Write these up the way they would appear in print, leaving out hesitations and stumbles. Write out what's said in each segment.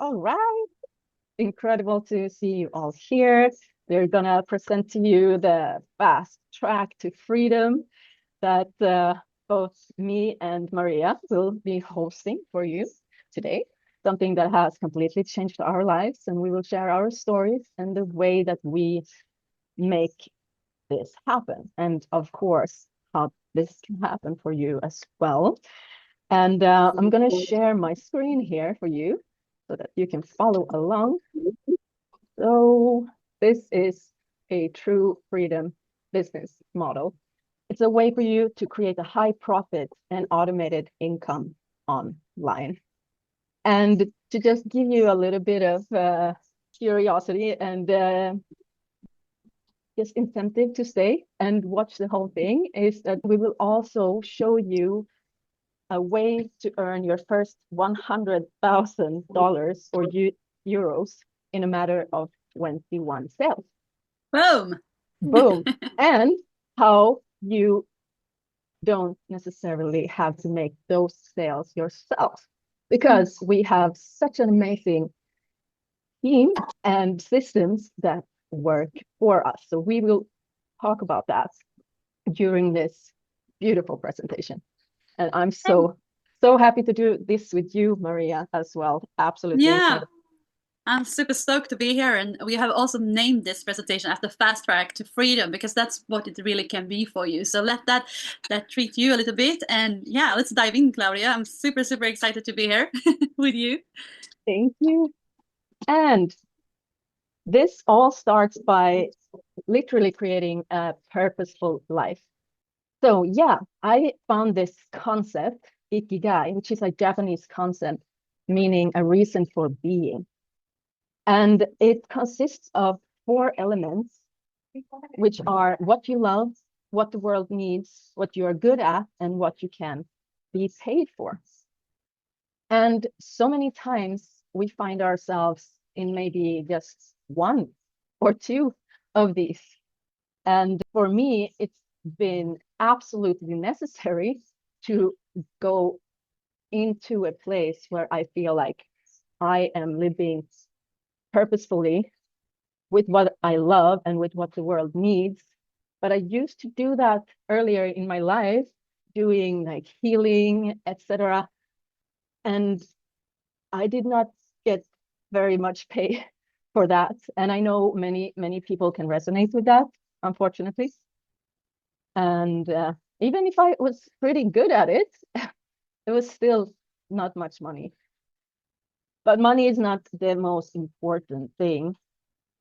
All right. Incredible to see you all here. We're gonna present to you the fast track to freedom that both me and Maria will be hosting for you today. Something that has completely changed our lives, and we will share our stories and the way that we make this happen. And of course, how this can happen for you as well. And I'm going to share my screen here for you so that you can follow along. So this is a true freedom business model. It's a way for you to create a high profit and automated income online. And to just give you a little bit of curiosity and just incentive to stay and watch the whole thing is that we will also show you a way to earn your first $100,000 or euros in a matter of 21 sales. Boom. Boom. And how you don't necessarily have to make those sales yourself, because we have such an amazing team and systems that work for us. So we will talk about that during this beautiful presentation. And I'm so happy to do this with you, Maria, as well. Absolutely Yeah, incredible. I'm super stoked to be here. And we have also named this presentation as the fast track to freedom because that's what it really can be for you. So let that treat you a little bit. And yeah, let's dive in, Claudia. I'm super, super excited to be here with you. Thank you. And this all starts by literally creating a purposeful life. So yeah, I found this concept, ikigai, which is a Japanese concept meaning a reason for being. And it consists of 4 elements, which are what you love, what the world needs, what you are good at, and what you can be paid for. And so many times we find ourselves in maybe just one or two of these. And for me, it's been absolutely necessary to go into a place where I feel like I am living purposefully with what I love and with what the world needs. But I used to do that earlier in my life, doing like healing, etc. And I did not get very much pay for that. And I know many people can resonate with that, unfortunately. And even if I was pretty good at it, it was still not much money. But money is not the most important thing,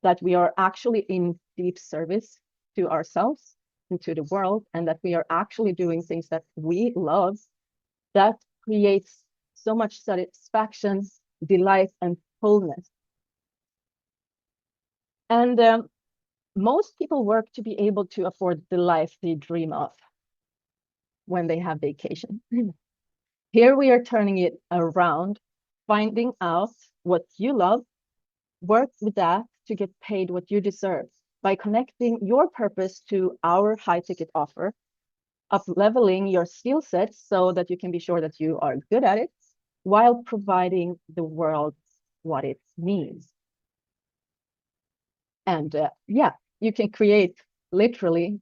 that we are actually in deep service to ourselves and to the world, and that we are actually doing things that we love, that creates so much satisfaction, delight, and fullness. And most people work to be able to afford the life they dream of when they have vacation. Here we are turning it around, finding out what you love, work with that to get paid what you deserve by connecting your purpose to our high ticket offer, up leveling your skill sets so that you can be sure that you are good at it, while providing the world what it needs. And yeah, you can create literally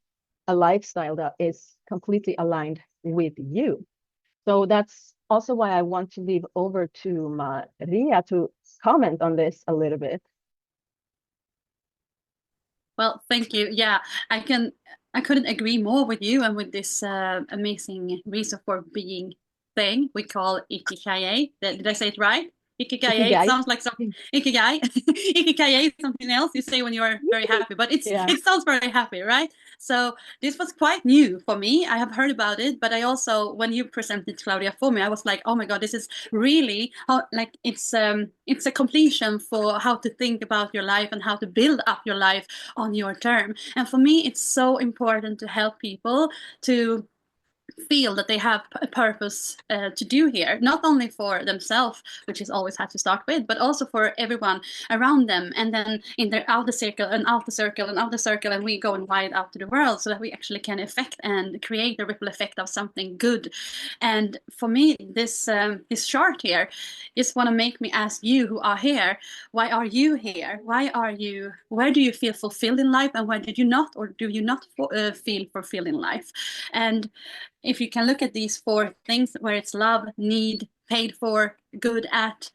a lifestyle that is completely aligned with you. So that's also why I want to leave over to Maria to comment on this a little bit. Well, thank you. Yeah, I couldn't agree more with you and with this amazing reason for being thing we call ikigai. Did I say it right? Ikigai. It Ikigai. sounds like some ikigai. Ikigai is something else you say when you are very happy, but Yeah. it sounds very happy, right? So this was quite new for me. I have heard about it, but I also, when you presented Claudia for me, I was like, oh my god, this is really how, like it's a completion for how to think about your life and how to build up your life on your term. And for me, it's so important to help people to feel that they have a purpose to do here, not only for themselves, which is always had to start with, but also for everyone around them, and then in their outer circle and outer circle and outer circle, and we go wide out to the world, so that we actually can affect and create a ripple effect of something good. And for me, this chart here just want to make me ask you who are here, why are you here? Where do you feel fulfilled in life, and where did you not, or do you not feel fulfilled in life? And if you can look at these four things, where it's love, need, paid for, good at,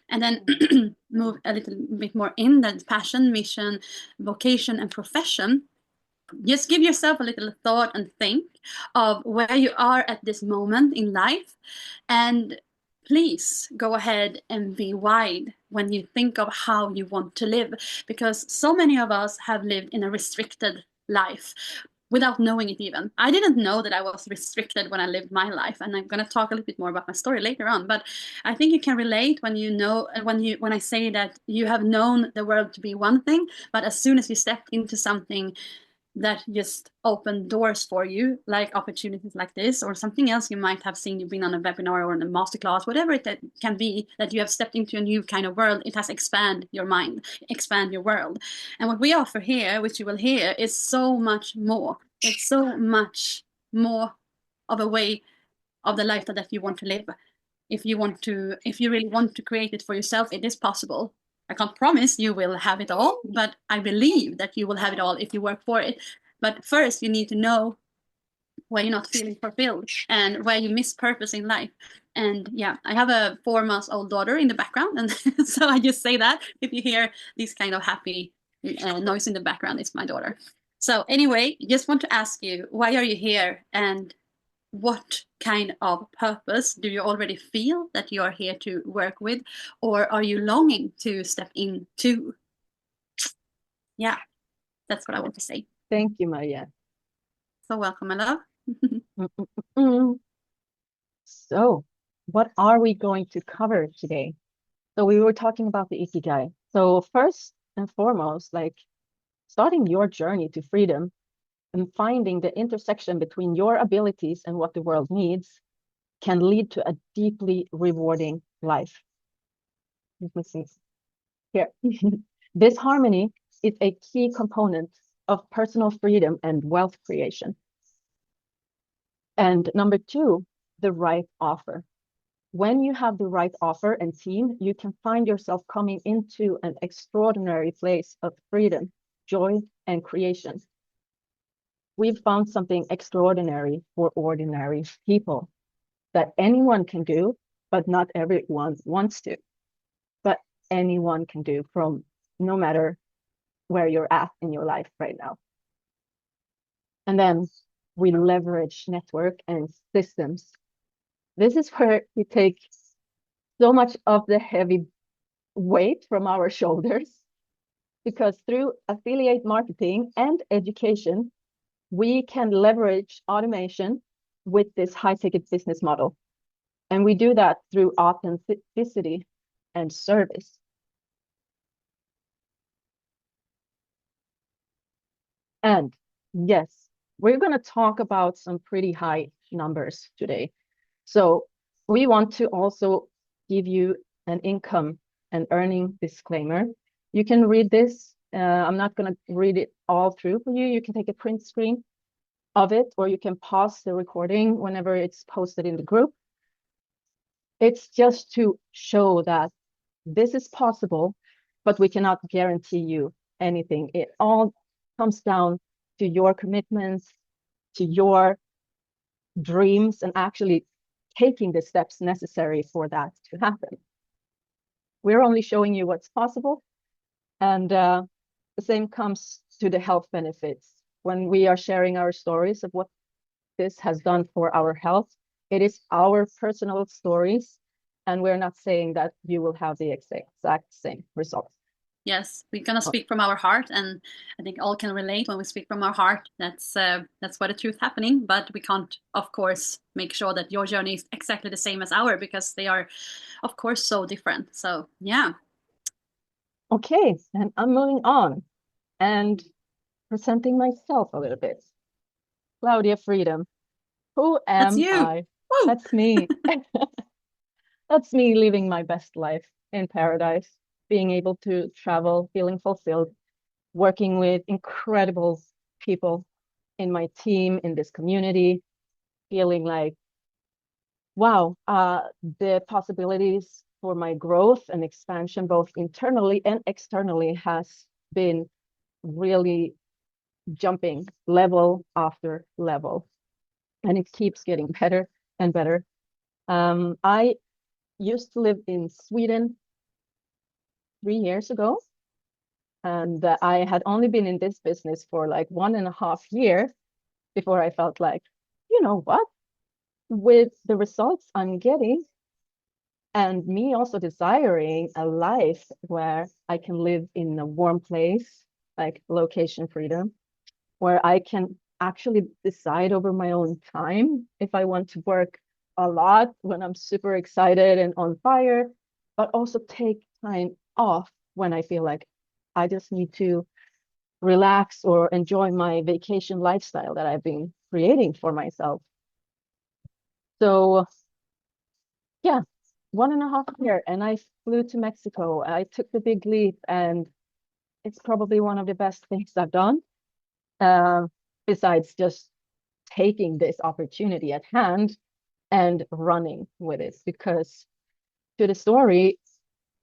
and then move a little bit more in that passion, mission, vocation, and profession, just give yourself a little thought and think of where you are at this moment in life, and please go ahead and be wide when you think of how you want to live, because so many of us have lived in a restricted life without knowing it. Even I didn't know that I was restricted when I lived my life, and I'm going to talk a little bit more about my story later on. But I think you can relate when you know, when I say that you have known the world to be one thing, but as soon as you step into something that just open doors for you, like opportunities like this, or something else you might have seen, you've been on a webinar or in a masterclass, whatever it can be, that you have stepped into a new kind of world, it has expand your mind, expand your world. And what we offer here, which you will hear, is so much more. It's so much more of a way of the life that you want to live. If you really want to create it for yourself, it is possible. I can't promise you will have it all, but I believe that you will have it all if you work for it. But first, you need to know where you're not feeling fulfilled and where you miss purpose in life. And yeah, I have a 4-month-old daughter in the background, and so I just say that if you hear this kind of happy noise in the background, it's my daughter. So anyway, just want to ask you, why are you here, and what kind of purpose do you already feel that you are here to work with, or are you longing to step into? Yeah, that's what I want to say. Thank you, Maria. So welcome, my love. So, what are we going to cover today? So we were talking about the Ikigai. So first and foremost, like starting your journey to freedom and finding the intersection between your abilities and what the world needs can lead to a deeply rewarding life. Let me see. Here. This harmony is a key component of personal freedom and wealth creation. And number two, the right offer. When you have the right offer and team, you can find yourself coming into an extraordinary place of freedom, joy, and creation. We've found something extraordinary for ordinary people that anyone can do, but not everyone wants to. But anyone can do, from no matter where you're at in your life right now. And then we leverage network and systems. This is where we take so much of the heavy weight from our shoulders, because through affiliate marketing and education, we can leverage automation with this high-ticket business model. And we do that through authenticity and service. And yes, we're going to talk about some pretty high numbers today. So we want to also give you an income and earning disclaimer. You can read this. I'm not going to read it all through for you. You can take a print screen of it, or you can pause the recording whenever it's posted in the group. It's just to show that this is possible, but we cannot guarantee you anything. It all comes down to your commitments, to your dreams, and actually taking the steps necessary for that to happen. We're only showing you what's possible. And the same comes to the health benefits. When we are sharing our stories of what this has done for our health, it is our personal stories, and we're not saying that you will have the exact same results. Yes, we're gonna speak from our heart, and I think all can relate when we speak from our heart. That's what the truth happening. But we can't, of course, make sure that your journey is exactly the same as ours, because they are, of course, so different. So yeah. Okay, and I'm moving on and presenting myself a little bit. Claudia Freedom. Who That's am you. I? Woo! That's me. That's me living my best life in paradise, being able to travel, feeling fulfilled, working with incredible people in my team, in this community, feeling like, wow, the possibilities for my growth and expansion, both internally and externally, has been really jumping level after level. And it keeps getting better and better. I used to live in Sweden 3 years ago, and I had only been in this business for like 1.5 years before I felt like, you know what? With the results I'm getting, and me also desiring a life where I can live in a warm place, like location freedom, where I can actually decide over my own time if I want to work a lot when I'm super excited and on fire, but also take time off when I feel like I just need to relax or enjoy my vacation lifestyle that I've been creating for myself. So yeah, 1.5 year, and I flew to Mexico. I took the big leap, and it's probably one of the best things I've done. Uh, Besides just taking this opportunity at hand and running with it, because to the story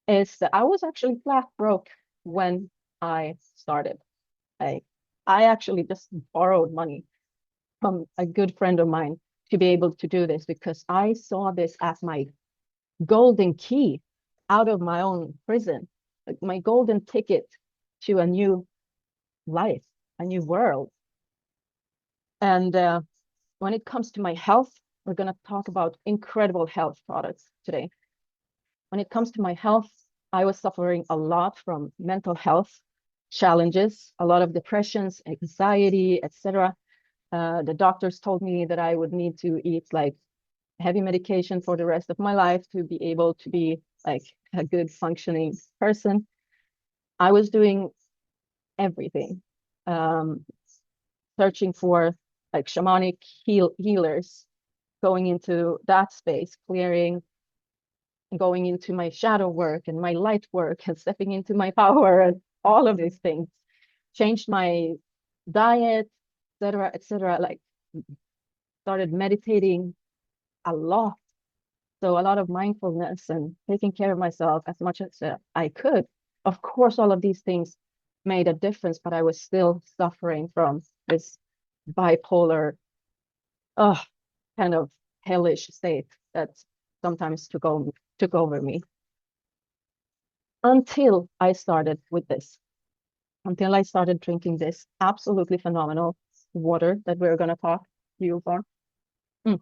is that I was actually flat broke when I started. I I actually just borrowed money from a good friend of mine to be able to do this because I saw this as my golden key out of my own prison, like my golden ticket to a new life, a new world. And when it comes to my health, we're going to talk about incredible health products today. When it comes to my health, I was suffering a lot from mental health challenges, a lot of depressions, anxiety, etc. The doctors told me that I would need to eat like heavy medication for the rest of my life to be able to be like a good functioning person. I was doing everything, um, searching for like shamanic healers, going into that space, clearing, going into my shadow work and my light work and stepping into my power and all of these things. Changed my diet, etc., etc. Like started meditating a lot. So a lot of mindfulness and taking care of myself as much as I could. Of course, all of these things made a difference, but I was still suffering from this bipolar, oh, kind of hellish state that sometimes took over me until I started with this, until I started drinking this absolutely phenomenal water that we're going to talk to you about. Mm.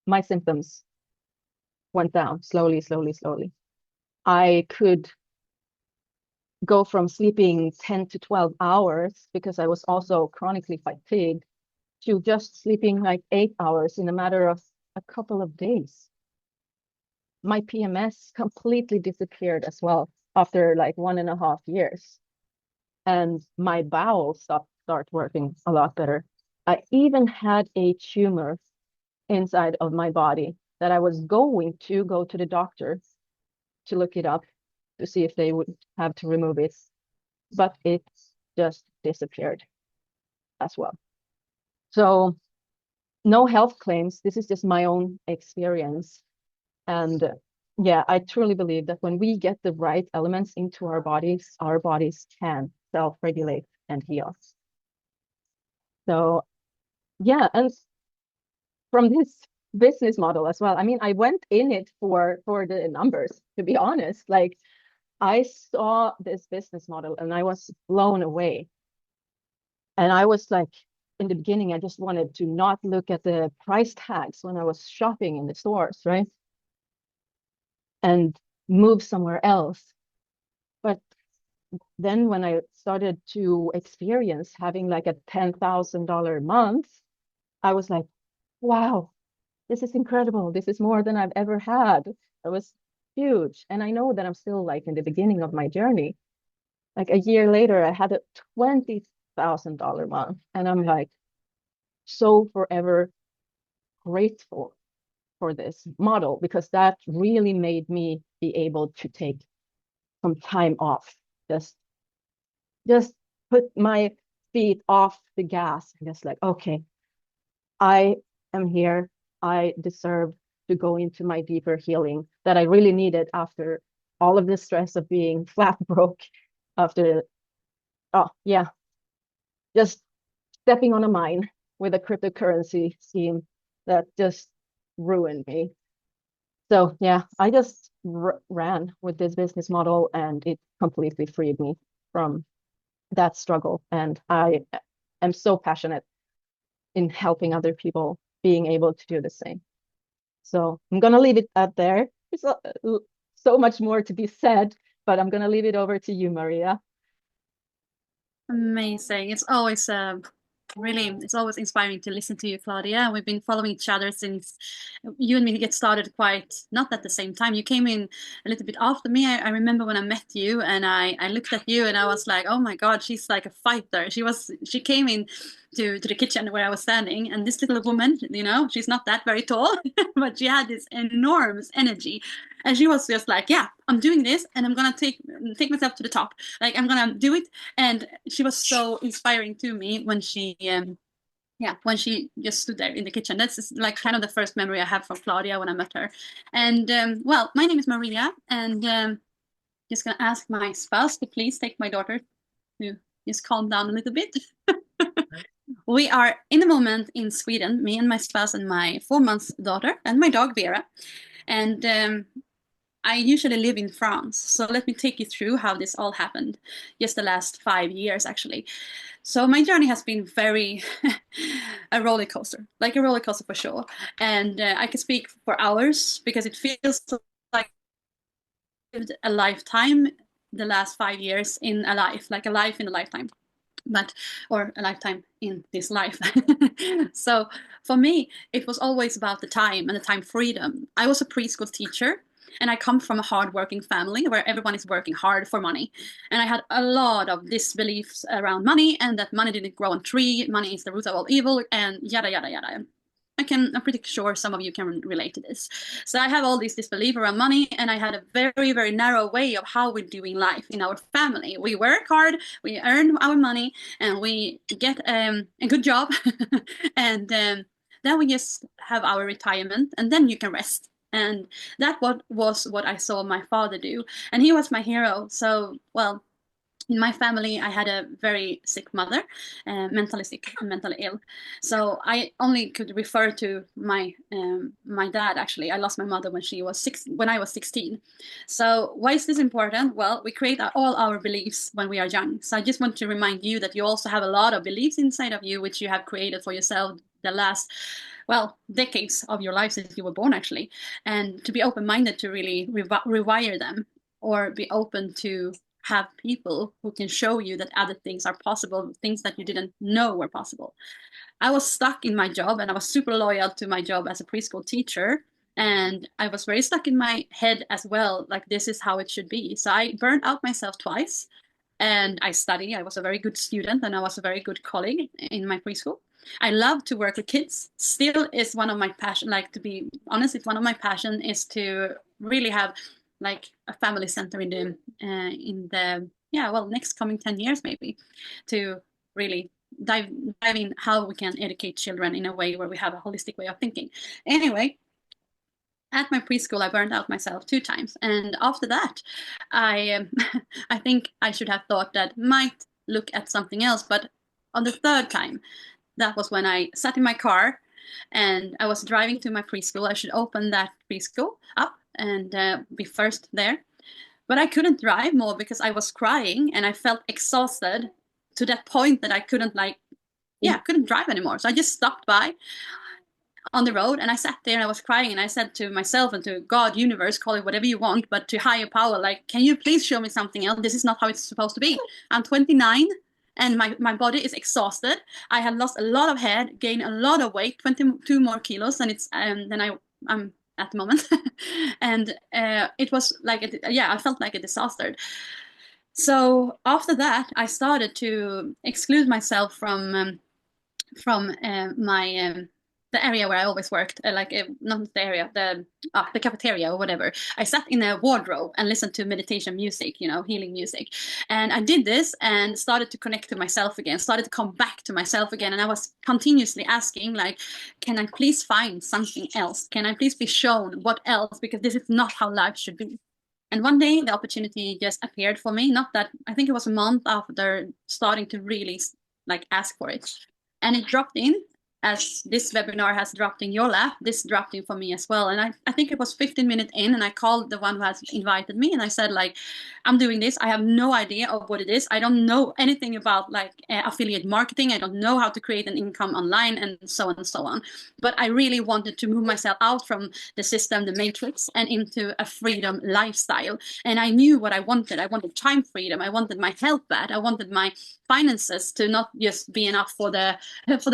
My symptoms went down slowly, slowly, slowly. I could go from sleeping 10 to 12 hours because I was also chronically fatigued to just sleeping like 8 hours in a matter of a couple of days. My PMS completely disappeared as well after like 1.5 years. And my bowels start working a lot better. I even had a tumor inside of my body that I was going to go to the doctor to look it up to see if they would have to remove it, but it just disappeared as well. So no health claims. This is just my own experience. And yeah, I truly believe that when we get the right elements into our bodies can self-regulate and heal. So yeah, and from this business model as well. I mean, I went in it for the numbers, to be honest. Like I saw this business model and I was blown away. And I was like, in the beginning, I just wanted to not look at the price tags when I was shopping in the stores, right? And move somewhere else. But then when I started to experience having like a $10,000 month, I was like, wow, this is incredible. This is more than I've ever had. It was huge. And I know that I'm still like in the beginning of my journey. Like a year later, I had a $20,000 month. And I'm like, so forever grateful for this model, because that really made me be able to take some time off, just just put my feet off the gas and just like, okay, I am here. I deserve to go into my deeper healing that I really needed after all of the stress of being flat broke after, oh yeah, just stepping on a mine with a cryptocurrency scheme that just ruined me. So yeah, I just ran with this business model and it completely freed me from that struggle. And I am so passionate in helping other people being able to do the same. So I'm going to leave it at there. There's so much more to be said, but I'm going to leave it over to you, Maria. Amazing. It's always really, it's always inspiring to listen to you, Claudia. We've been following each other since you and me get started quite not at the same time. You came in a little bit after me. I remember when I met you and I looked at you and I was like, oh my God, she's like a fighter. She came in to the kitchen where I was standing, and this little woman, she's not that very tall, but she had this enormous energy. And she was just like, yeah, I'm doing this and I'm gonna take myself to the top. Like I'm gonna do it. And she was so inspiring to me when she just stood there in the kitchen. That's just like kind of the first memory I have from Claudia when I met her. And well, my name is Maria, and just gonna ask my spouse to please take my daughter to just calm down a little bit. We are in the moment in Sweden, me and my spouse and my 4 month daughter and my dog Vera. And I usually live in France, so let me take you through how this all happened, just the last 5 years actually. So my journey has been very a roller coaster, like a roller coaster for sure. And I could speak for hours because it feels like a lifetime, the last 5 years in a life, like a life in a lifetime, but or a lifetime in this life. So for me, it was always about the time and the time freedom. I was a preschool teacher. And I come from a hardworking family where everyone is working hard for money. And I had a lot of disbeliefs around money and that money didn't grow on tree, money is the root of all evil, and yada, yada, yada. I'm pretty sure some of you can relate to this. So I have all this disbelief around money, and I had a very, very narrow way of how we're doing life in our family. We work hard, we earn our money, and we get a good job, and then we just have our retirement, and then you can rest. And that was what I saw my father do, and he was my hero. So well, in my family, I had a very sick mother, mentally sick, mentally ill. So I only could refer to my dad. Actually, I lost my mother when I was 16. So why is this important? Well, we create all our beliefs when we are young. So I just want to remind you that you also have a lot of beliefs inside of you, which you have created for yourself the last decades of your life since you were born, actually, and to be open-minded to really rewire them, or be open to have people who can show you that other things are possible, things that you didn't know were possible. I was stuck in my job and I was super loyal to my job as a preschool teacher. And I was very stuck in my head as well, like this is how it should be. So I burned out myself twice, and I studied. I was a very good student and I was a very good colleague in my preschool. I love to work with kids. Still is one of my passion. Like, to be honest, it's one of my passion is to really have like a family center in the next coming 10 years maybe, to really dive in how we can educate children in a way where we have a holistic way of thinking. Anyway, at my preschool, I burned out myself 2 times, and after that, I I think I should have thought that might look at something else. But on the third time, that was when I sat in my car, and I was driving to my preschool. I should open that preschool up and be first there, but I couldn't drive more because I was crying and I felt exhausted to that point that I couldn't couldn't drive anymore. So I just stopped by on the road and I sat there and I was crying, and I said to myself and to God, universe, call it whatever you want, but to higher power, like, can you please show me something else? This is not how it's supposed to be. I'm 29 and my body is exhausted. I have lost a lot of hair, gained a lot of weight, 22 more kilos than I'm at the moment. And it was like I felt like a disaster. So after that, I started to exclude myself from my the area where I always worked, not the area, the cafeteria or whatever. I sat in a wardrobe and listened to meditation music, healing music. And I did this and started to connect to myself again, started to come back to myself again. And I was continuously asking, like, can I please find something else? Can I please be shown what else? Because this is not how life should be. And one day the opportunity just appeared for me. Not that, I think it was a month after starting to really like ask for it. And it dropped in as this webinar has dropped in your lap. This dropped in for me as well. And I think it was 15 minutes in, and I called the one who has invited me and I said, like, I'm doing this. I have no idea of what it is. I don't know anything about like affiliate marketing. I don't know how to create an income online and so on and so on. But I really wanted to move myself out from the system, the matrix, and into a freedom lifestyle. And I knew what I wanted. I wanted time freedom. I wanted my health back. I wanted my finances to not just be enough for the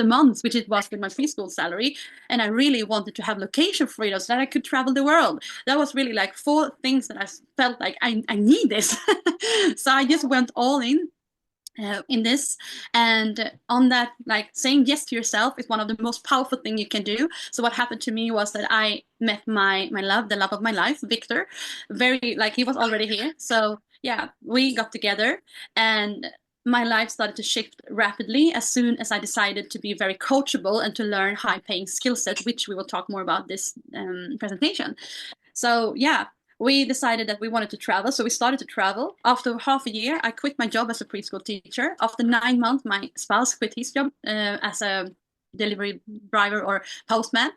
months, which it was with my preschool salary. And I really wanted to have location freedom so that I could travel the world. That was really like 4 things that I felt like I need this. So I just went all in this, and on that, like, saying yes to yourself is one of the most powerful thing you can do. So what happened to me was that I met my love, the love of my life, Victor. Very, like, he was already here. So yeah, we got together, and my life started to shift rapidly as soon as I decided to be very coachable and to learn high paying skill sets, which we will talk more about this presentation. So yeah, we decided that we wanted to travel. So we started to travel. After half a year, I quit my job as a preschool teacher. After 9 months, my spouse quit his job as a delivery driver or postman.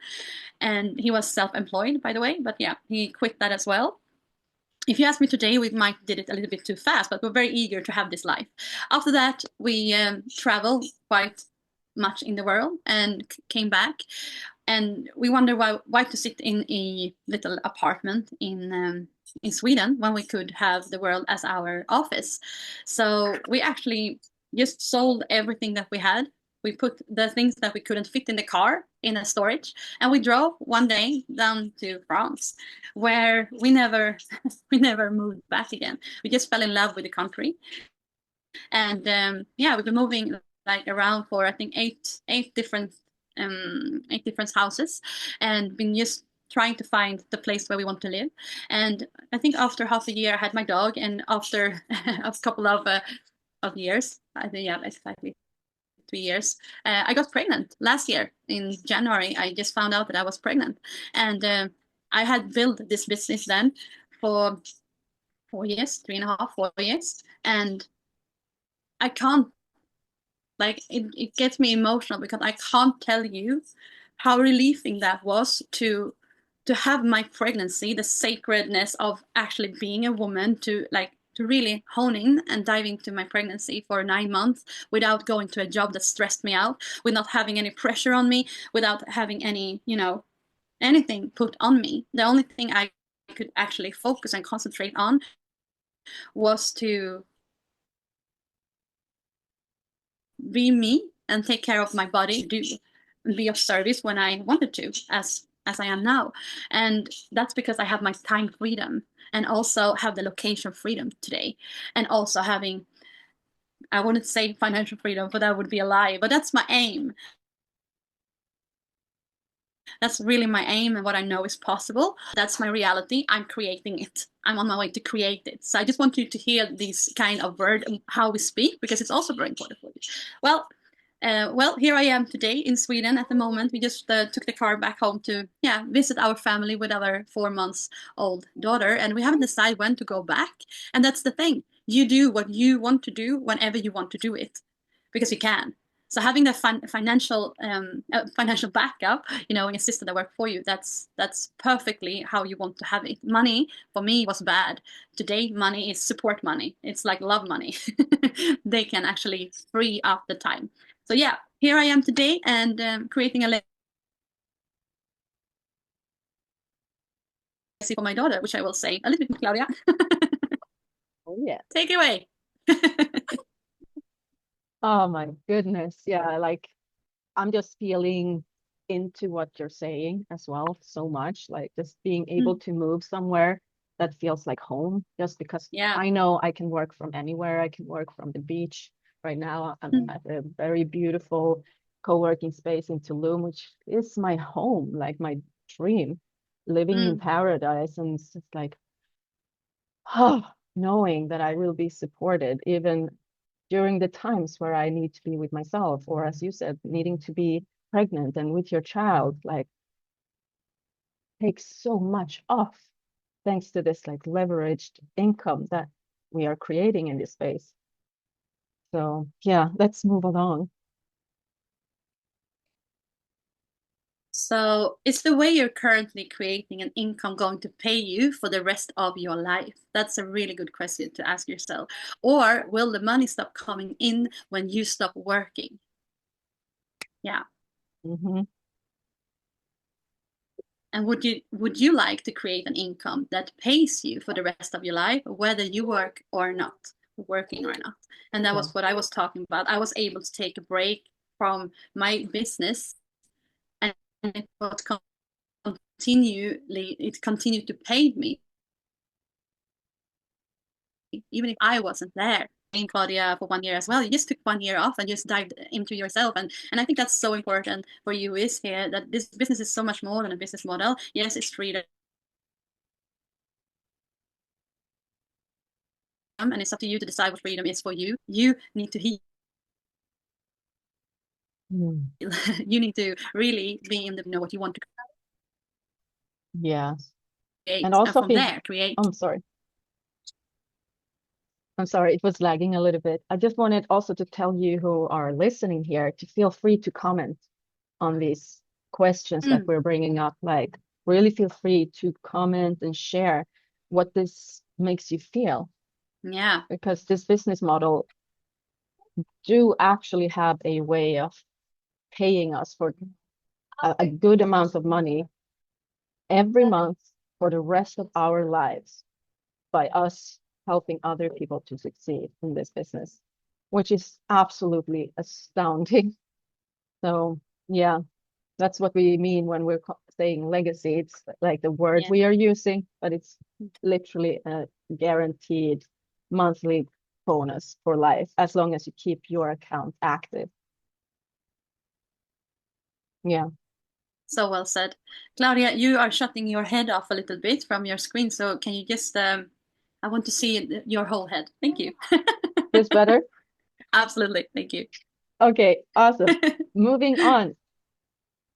And he was self-employed, by the way. But yeah, he quit that as well. If you ask me today, we might did it a little bit too fast, but we're very eager to have this life. After that, we traveled quite much in the world and came back, and we wonder why to sit in a little apartment in Sweden when we could have the world as our office. So we actually just sold everything that we had. We put the things that we couldn't fit in the car in a storage, and we drove one day down to France, where we never we never moved back again. We just fell in love with the country, and yeah, we've been moving like around for I think eight different houses, and been just trying to find the place where we want to live. And I think after half a year, I had my dog, and after a couple of years, I think yeah, exactly 3 years, I got pregnant last year in January. I just found out that I was pregnant, and I had built this business then for 4 years, 3.5, 4 years, and I can't, like, it gets me emotional because I can't tell you how relieving that was to have my pregnancy, the sacredness of actually being a woman, to really hone in and dive into my pregnancy for 9 months without going to a job that stressed me out, without having any pressure on me, without having any, anything put on me. The only thing I could actually focus and concentrate on was to be me and take care of my body, do and be of service when I wanted to, as I am now. And that's because I have my time freedom and also have the location freedom today, and also having, I wouldn't say financial freedom, but that would be a lie, but that's my aim. That's really my aim and what I know is possible. That's my reality. I'm creating it. I'm on my way to create it. So I just want you to hear these kind of words, how we speak, because it's also very important for you. Well, here I am today in Sweden at the moment. We just took the car back home to visit our family with our 4 months old daughter, and we haven't decided when to go back. And that's the thing. You do what you want to do whenever you want to do it, because you can. So having the financial backup, an assistant that work for you, that's perfectly how you want to have it. Money for me was bad. Today, money is support money. It's like love money. They can actually free up the time. So yeah, here I am today, and creating a legacy for my daughter, which I will say a little bit, Claudia. Oh yeah. Take it away. Oh my goodness. Yeah, like I'm just feeling into what you're saying as well so much. Like just being able to move somewhere that feels like home, just because Yeah. I know I can work from anywhere. I can work from the beach. Right now, I'm at a very beautiful co-working space in Tulum, which is my home, like my dream, living in Mm. paradise. And it's just like, oh, knowing that I will be supported even during the times where I need to be with myself, or as you said, needing to be pregnant and with your child, like takes so much off thanks to this like leveraged income that we are creating in this space. So yeah, let's move along. So, is the way you're currently creating an income going to pay you for the rest of your life? That's a really good question to ask yourself. Or will the money stop coming in when you stop working? Yeah. Hmm. And would you like to create an income that pays you for the rest of your life, whether you work or not, working or not? And that Yeah. was what I was talking about. I was able to take a break from my business, and it was it continued to pay me even if I wasn't there. In Claudia for 1 year as well. You just took 1 year off and just dived into yourself. And I think that's so important for you is here that this business is so much more than a business model. Yes, it's freedom and it's up to you to decide what freedom is for you. You need to heal. Mm. You need to really be in the know what you want to Yeah. And create and also from feel, there create. I'm sorry. I'm sorry, it was lagging a little bit. I just wanted also to tell you who are listening here to feel free to comment on these questions that Mm, we're bringing up. Like, really feel free to comment and share what this makes you feel, yeah. because this business model do actually have a way of paying us for a good amount of money every month for the rest of our lives by us helping other people to succeed in this business, which is absolutely astounding. So, yeah, that's what we mean when we're saying legacy. It's like the word Yeah. we are using, but it's literally a guaranteed monthly bonus for life as long as you keep your account active. Yeah. So well said. Claudia, you are shutting your head off a little bit from your screen. So can you just, I want to see your whole head. Thank you. This better? Absolutely. Thank you. Okay, awesome. Moving on.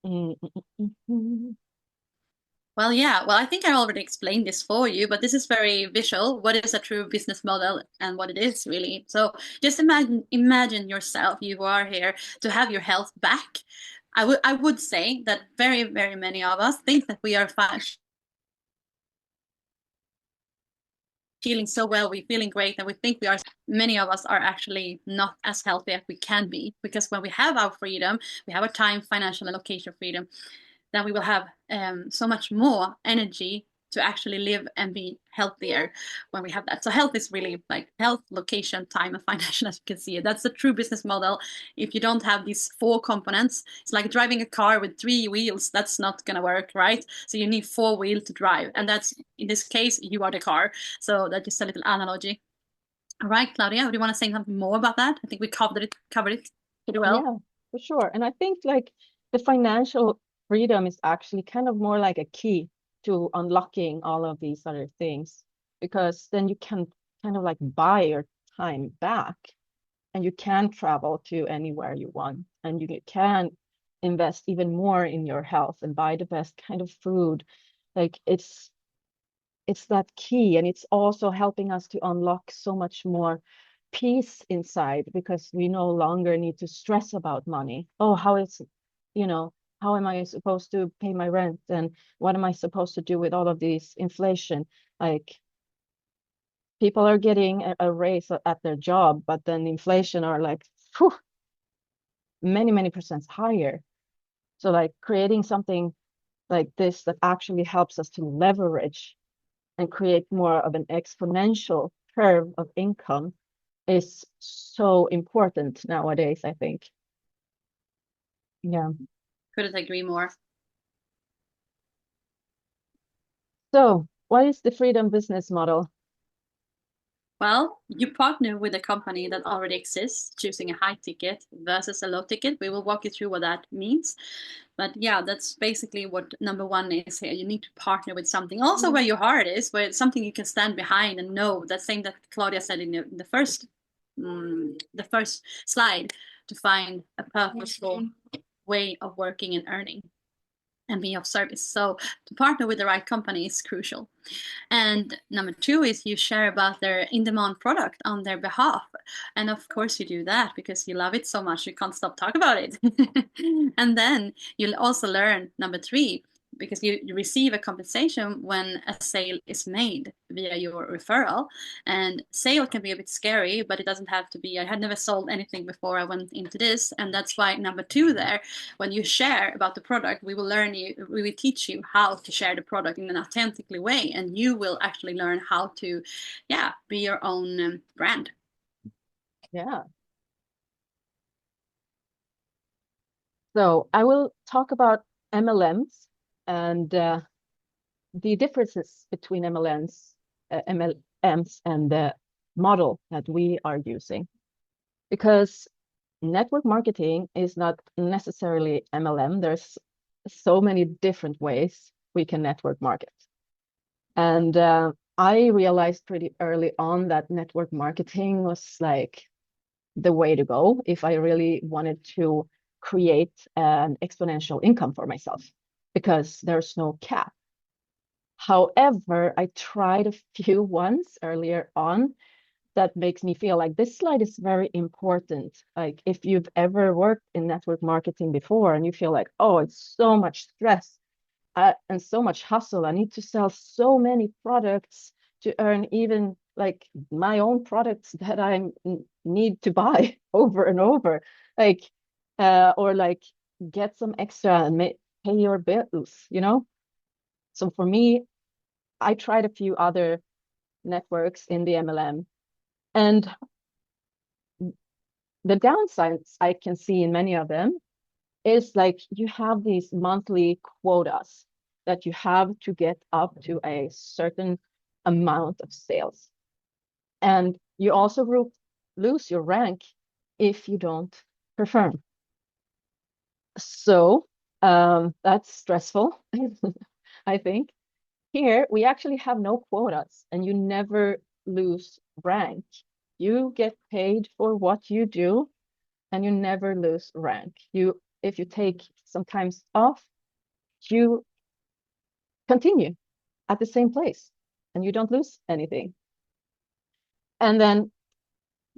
Mm, mm, mm. Well, yeah. Well, I think I already explained this for you, but this is very visual. What is a true business model and what it is really. So just imagine yourself. You are here to have your health back. I would say that very, very many of us think that we are feeling so well, we're feeling great, and we think we are. Many of us are actually not as healthy as we can be because when we have our freedom, we have our time, financial, and location freedom, then we will have so much more energy to actually live and be healthier when we have that. So health is really like health, location, time, and financial, as you can see. That's the true business model. If you don't have these four components, it's like driving a car with three wheels. That's not gonna work, right? So you need four wheels to drive, and that's in this case you are the car. So that's just a little analogy. All right, Claudia, do you want to say something more about that? I think we covered it pretty well. Yeah, for sure. And I think like the financial freedom is actually kind of more like a key to unlocking all of these other things, because then you can kind of like buy your time back and you can travel to anywhere you want and you can invest even more in your health and buy the best kind of food. Like it's that key, and it's also helping us to unlock so much more peace inside because we no longer need to stress about money. Oh, how is, you know, how am I supposed to pay my rent, and what am I supposed to do with all of this inflation? Like, people are getting a raise at their job, but then inflation are like whew, many percents higher. So like creating something like this that actually helps us to leverage and create more of an exponential curve of income is so important nowadays, I think. Yeah. Couldn't agree more. So, what is the freedom business model? Well, you partner with a company that already exists, choosing a high ticket versus a low ticket. We will walk you through what that means. But yeah, that's basically what number one is here. You need to partner with something also where your heart is, where it's something you can stand behind and know. That same that Claudia said in the first slide, to find a purposeful way of working and earning and being of service. So to partner with the right company is crucial. And number two is you share about their in-demand product on their behalf. And of course you do that because you love it so much you can't stop talking about it. And then you'll also learn number three, because you receive a compensation when a sale is made via your referral. And sale can be a bit scary, but it doesn't have to be. I had never sold anything before I went into this, and that's why number two there, when you share about the product, we will teach you how to share the product in an authentically way, and you will actually learn how to, yeah, be your own brand. Yeah. So I will talk about MLMs and the differences between MLMs and the model that we are using. Because network marketing is not necessarily MLM. There's so many different ways we can network market. And I realized pretty early on that network marketing was like the way to go if I really wanted to create an exponential income for myself, because there's no cap. However, I tried a few ones earlier on that makes me feel like this slide is very important. Like if you've ever worked in network marketing before and you feel like, oh, it's so much stress and so much hustle. I need to sell so many products to earn even like my own products that I need to buy over and over, like or like get some extra and pay your bills, you know? So for me, I tried a few other networks in the MLM, and the downsides I can see in many of them is like you have these monthly quotas that you have to get up to a certain amount of sales. And you also lose your rank if you don't perform. So that's stressful, I think. Here, we actually have no quotas and you never lose rank. You get paid for what you do and you never lose rank. If you take some times off, you continue at the same place and you don't lose anything. And then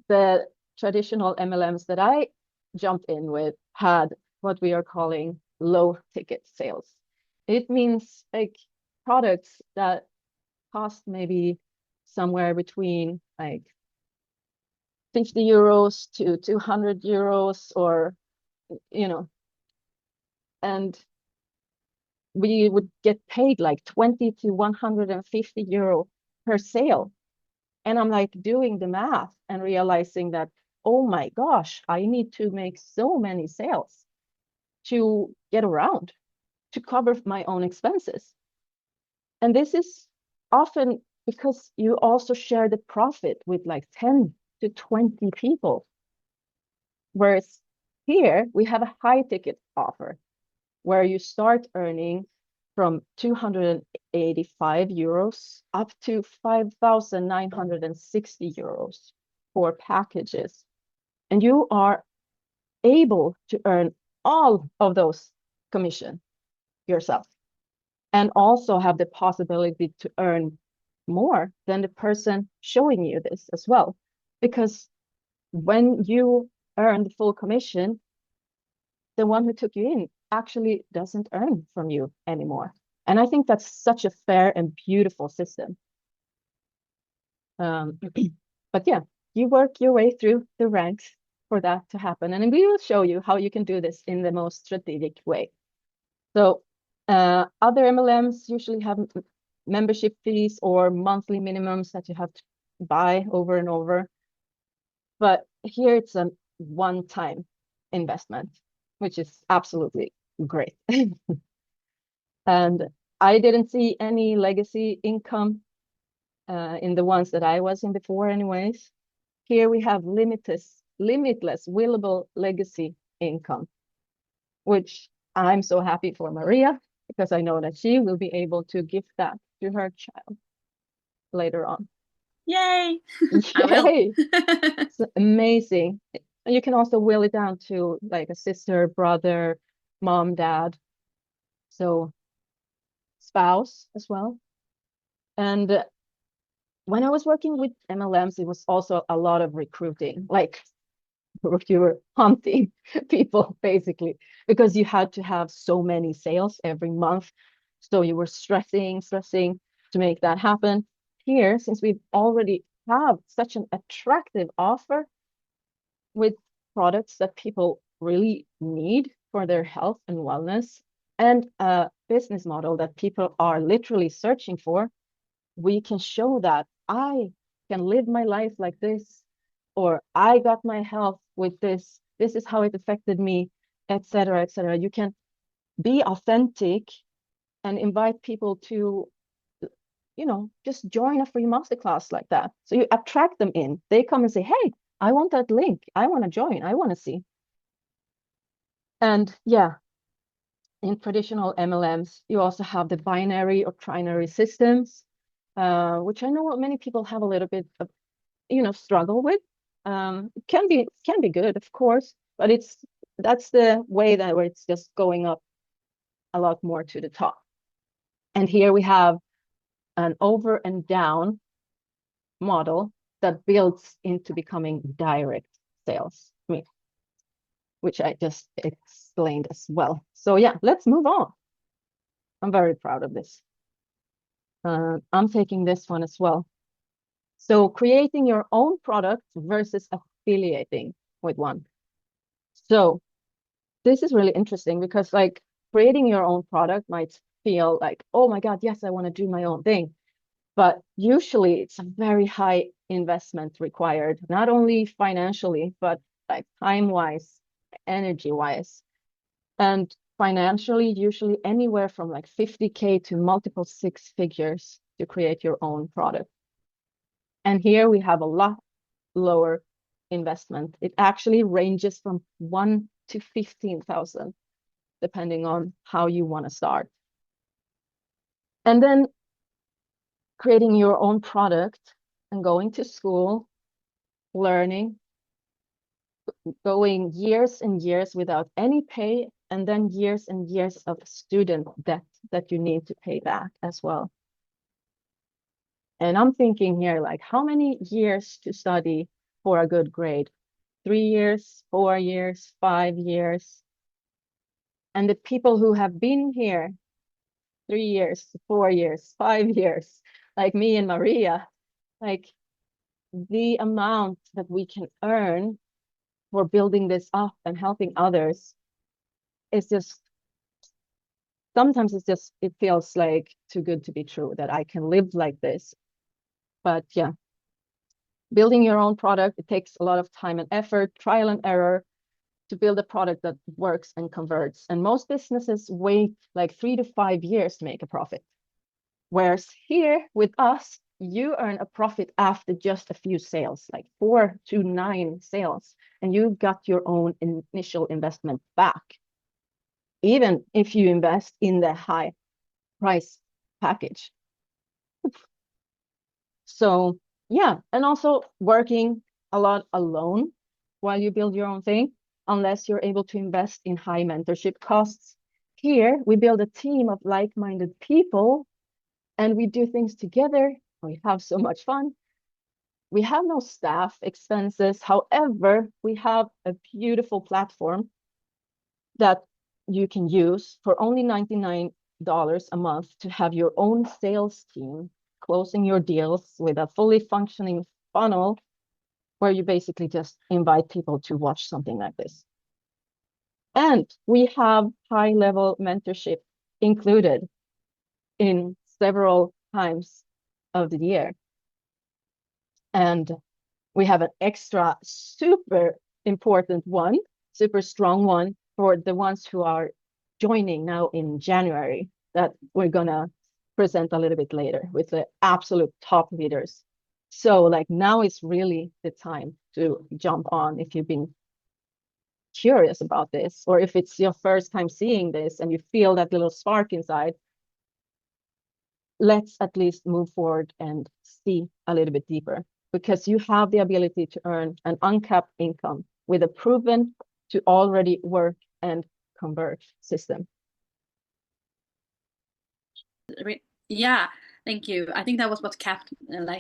the traditional MLMs that I jumped in with had what we are calling low ticket sales. It means like products that cost maybe somewhere between like 50 euros to 200 euros, or, you know, and we would get paid like 20 to 150 euro per sale. And I'm like doing the math and realizing that, oh my gosh, I need to make so many sales to get around, to cover my own expenses. And this is often because you also share the profit with like 10 to 20 people. Whereas here we have a high ticket offer where you start earning from 285 euros up to 5,960 euros for packages. And you are able to earn all of those commission yourself and also have the possibility to earn more than the person showing you this as well. Because when you earn the full commission, the one who took you in actually doesn't earn from you anymore. And I think that's such a fair and beautiful system. But yeah, you work your way through the ranks for that to happen. And we will show you how you can do this in the most strategic way. So other MLMs usually have membership fees or monthly minimums that you have to buy over and over. But here it's a one-time investment, which is absolutely great. And I didn't see any legacy income in the ones that I was in before anyways. Here we have limitless willable legacy income, which I'm so happy for Maria because I know that she will be able to give that to her child later on. Yay! I will. Yay! It's amazing. And you can also will it down to like a sister, brother, mom, dad, so spouse as well. And when I was working with MLMs, it was also a lot of recruiting. Like you were hunting people basically because you had to have so many sales every month. So you were stressing to make that happen. Here, since we already have such an attractive offer with products that people really need for their health and wellness, and a business model that people are literally searching for, we can show that I can live my life like this, or I got my health with this. This is how it affected me, etc., etc. You can be authentic and invite people to, just join a free masterclass like that. So you attract them in. They come and say, "Hey, I want that link. I want to join. I want to see." And yeah, in traditional MLMs, you also have the binary or trinary systems, which I know many people have a little bit of, struggle with. It can be good, of course, but that's the way that where it's just going up a lot more to the top. And here we have an over and down model that builds into becoming direct sales, which I just explained as well. So yeah, let's move on. I'm very proud of this. I'm taking this one as well. So creating your own product versus affiliating with one. So this is really interesting because like creating your own product might feel like, oh my God, yes, I want to do my own thing. But usually it's a very high investment required, not only financially, but like time-wise, energy-wise. And financially, usually anywhere from like 50K to multiple six figures to create your own product. And here we have a lot lower investment. It actually ranges from 1 to 15,000, depending on how you want to start. And then creating your own product and going to school, learning, going years and years without any pay, and then years and years of student debt that you need to pay back as well. And I'm thinking here, like, how many years to study for a good grade? 3 years, 4 years, 5 years. And the people who have been here 3 years, 4 years, 5 years, like me and Maria, like the amount that we can earn for building this up and helping others is just, sometimes it feels like too good to be true that I can live like this. But yeah, building your own product, it takes a lot of time and effort, trial and error to build a product that works and converts. And most businesses wait like 3 to 5 years to make a profit. Whereas here with us, you earn a profit after just a few sales, like 4 to 9 sales, and you got your own initial investment back, even if you invest in the high price package. So yeah, and also working a lot alone while you build your own thing, unless you're able to invest in high mentorship costs. Here, we build a team of like-minded people and we do things together. We have so much fun. We have no staff expenses. However, we have a beautiful platform that you can use for only $99 a month to have your own sales team closing your deals with a fully functioning funnel where you basically just invite people to watch something like this. And we have high-level mentorship included in several times of the year. And we have an extra super important one, super strong one for the ones who are joining now in January that we're gonna present a little bit later with the absolute top leaders. So like now is really the time to jump on if you've been curious about this, or if it's your first time seeing this and you feel that little spark inside. Let's at least move forward and see a little bit deeper, because you have the ability to earn an uncapped income with a proven to already work and convert system. Yeah, thank you. I think that was what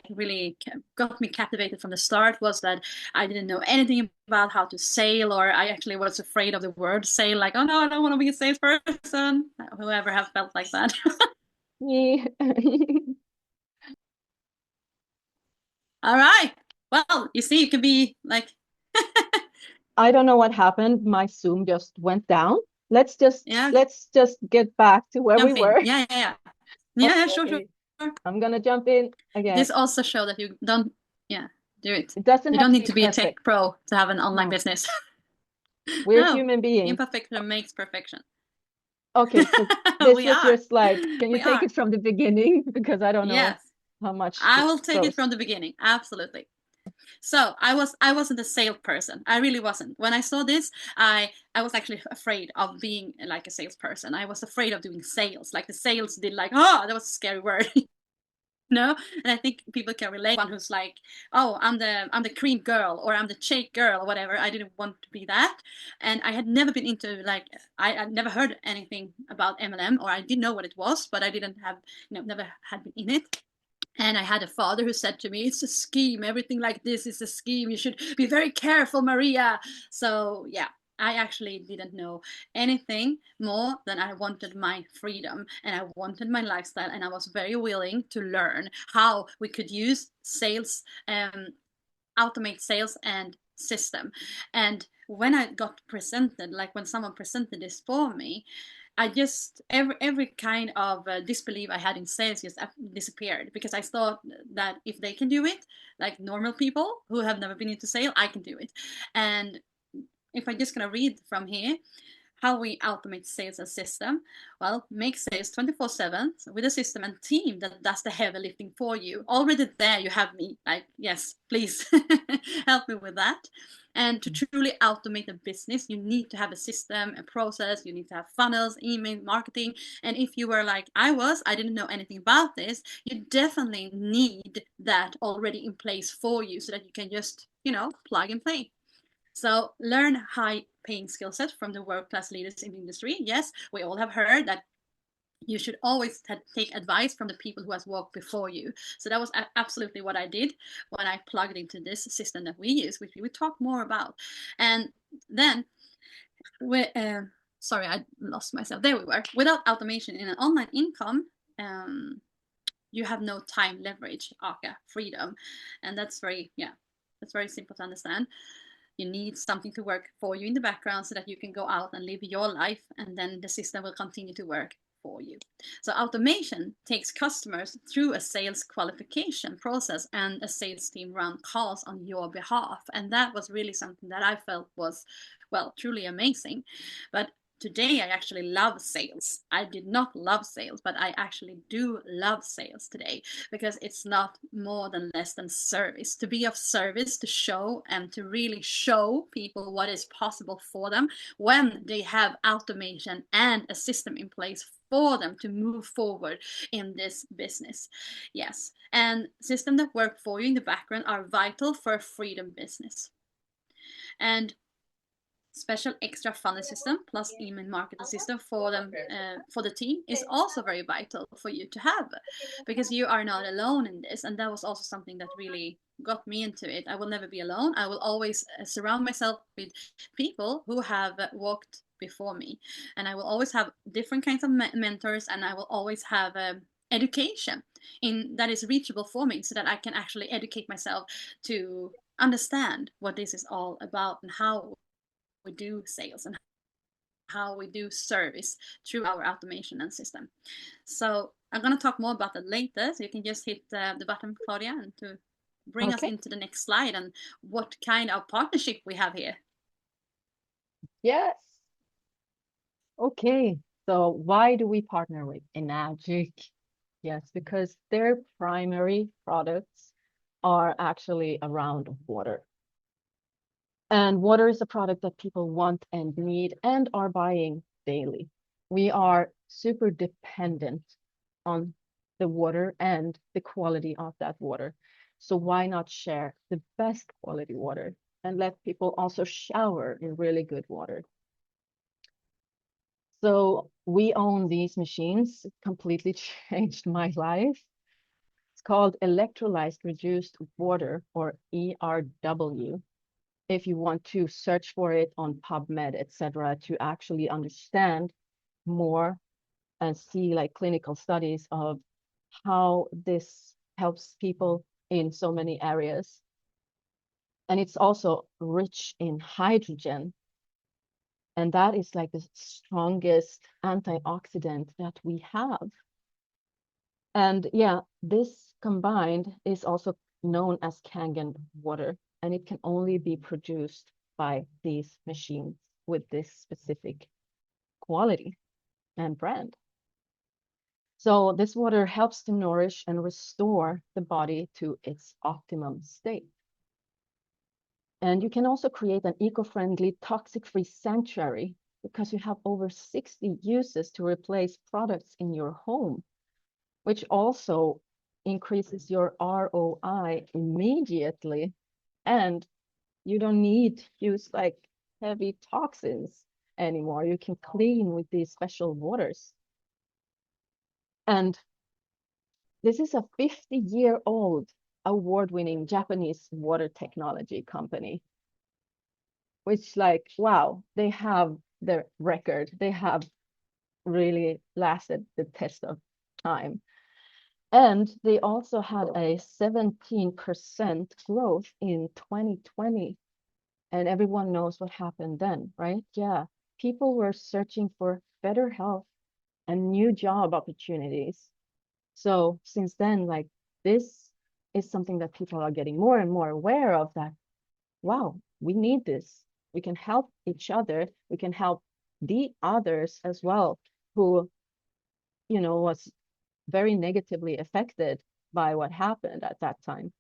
really got me captivated from the start, was that I didn't know anything about how to sell, or I actually was afraid of the word sale, like, oh no, I don't want to be a salesperson. Whoever have felt like that. All right. Well, you see, you can be like I don't know what happened. My Zoom just went down. Let's just yeah, get back to where we jump in. were. Yeah, sure, Okay. I'm gonna jump in again. This also show that you don't, do it. It doesn't You have don't to need be to be a tech perfect. pro to have an online No, business. we're No, human beings. imperfection makes perfection. Okay, so this We was your are. slide. Can you We take are. it from the beginning? Because I don't know Yes, how much I it will take it goes. from the beginning. Absolutely. So I wasn't a salesperson. I really wasn't. When I saw this, I was actually afraid of being like a salesperson. I was afraid of doing sales. Like the sales did, like, oh, that was a scary word. No, and I think people can relate. One who's like, oh, I'm the cream girl, or I'm the shake girl, or whatever. I didn't want to be that, and I had never been into, like, I never heard anything about MLM, or I didn't know what it was, but I didn't have, never had been in it. And I had a father who said to me, it's a scheme. Everything like this is a scheme. You should be very careful, Maria. So, yeah, I actually didn't know anything more than I wanted my freedom and I wanted my lifestyle. And I was very willing to learn how we could use sales, automate sales and system. And when I got presented, like when someone presented this for me, I just every kind of disbelief I had in sales just disappeared, because I thought that if they can do it, like normal people who have never been into sale, I can do it. And if I'm just gonna read from here, how we automate sales and system. Well, make sales 24/7 with a system and team that does the heavy lifting for you. Already there you have me, like, yes, please help me with that. And to truly automate a business, you need to have a system, a process, you need to have funnels, email, marketing. And if you were like I didn't know anything about this, you definitely need that already in place for you, so that you can just, plug and play. So learn high paying skill set from the world class leaders in the industry. Yes, we all have heard that you should always take advice from the people who has walked before you. So that was absolutely what I did when I plugged into this system that we use, which we will talk more about. And then sorry, I lost myself. There we were. Without automation in an online income, you have no time leverage, aka freedom. And that's very simple to understand. You need something to work for you in the background so that you can go out and live your life, and then the system will continue to work for you. So automation takes customers through a sales qualification process, and a sales team run calls on your behalf. And that was really something that I felt was, well, truly amazing. But today I actually love sales. I did not love sales, but I actually do love sales today, because it's not more than less than service. To be of service, to show and to really show people what is possible for them when they have automation and a system in place for them to move forward in this business. Yes, and systems that work for you in the background are vital for a freedom business. And special extra funnel system plus email marketing system for them, for the team, is also very vital for you to have, because you are not alone in this. And that was also something that really got me into it. I will never be alone. I will always surround myself with people who have walked before me, and I will always have different kinds of mentors, and I will always have education in that is reachable for me, so that I can actually educate myself to understand what this is all about, and how we do sales, and how we do service through our automation and system. So I'm going to talk more about that later. So you can just hit the button, Claudia, and to bring us Okay. into the next slide and what kind of partnership we have here. Yes. Okay. So why do we partner with Enagic? yes, because their primary products are actually around water. And water is a product that people want and need and are buying daily. We are super dependent on the water and the quality of that water. So why not share the best quality water and let people also shower in really good water? So we own these machines, completely changed my life. It's called electrolyzed reduced water, or ERW, if you want to search for it on PubMed, etc., to actually understand more and see like clinical studies of how this helps people in so many areas. And it's also rich in hydrogen. And that is like the strongest antioxidant that we have. And yeah, this combined is also known as Kangen water, and it can only be produced by these machines with this specific quality and brand. So this water helps to nourish and restore the body to its optimum state. And you can also create an eco-friendly, toxic-free sanctuary because you have over 60 uses to replace products in your home, which also increases your ROI immediately. And you don't need to use like heavy toxins anymore. You can clean with these special waters. And this is a 50-year-old award-winning Japanese water technology company, which like, wow, they have their record. They have really lasted the test of time. And they also had a 17% growth in 2020. And everyone knows what happened then, right? Yeah. People were searching for better health and new job opportunities. So since then, like this is something that people are getting more and more aware of, that, wow, we need this. We can help each other. We can help the others as well, who, was very negatively affected by what happened at that time.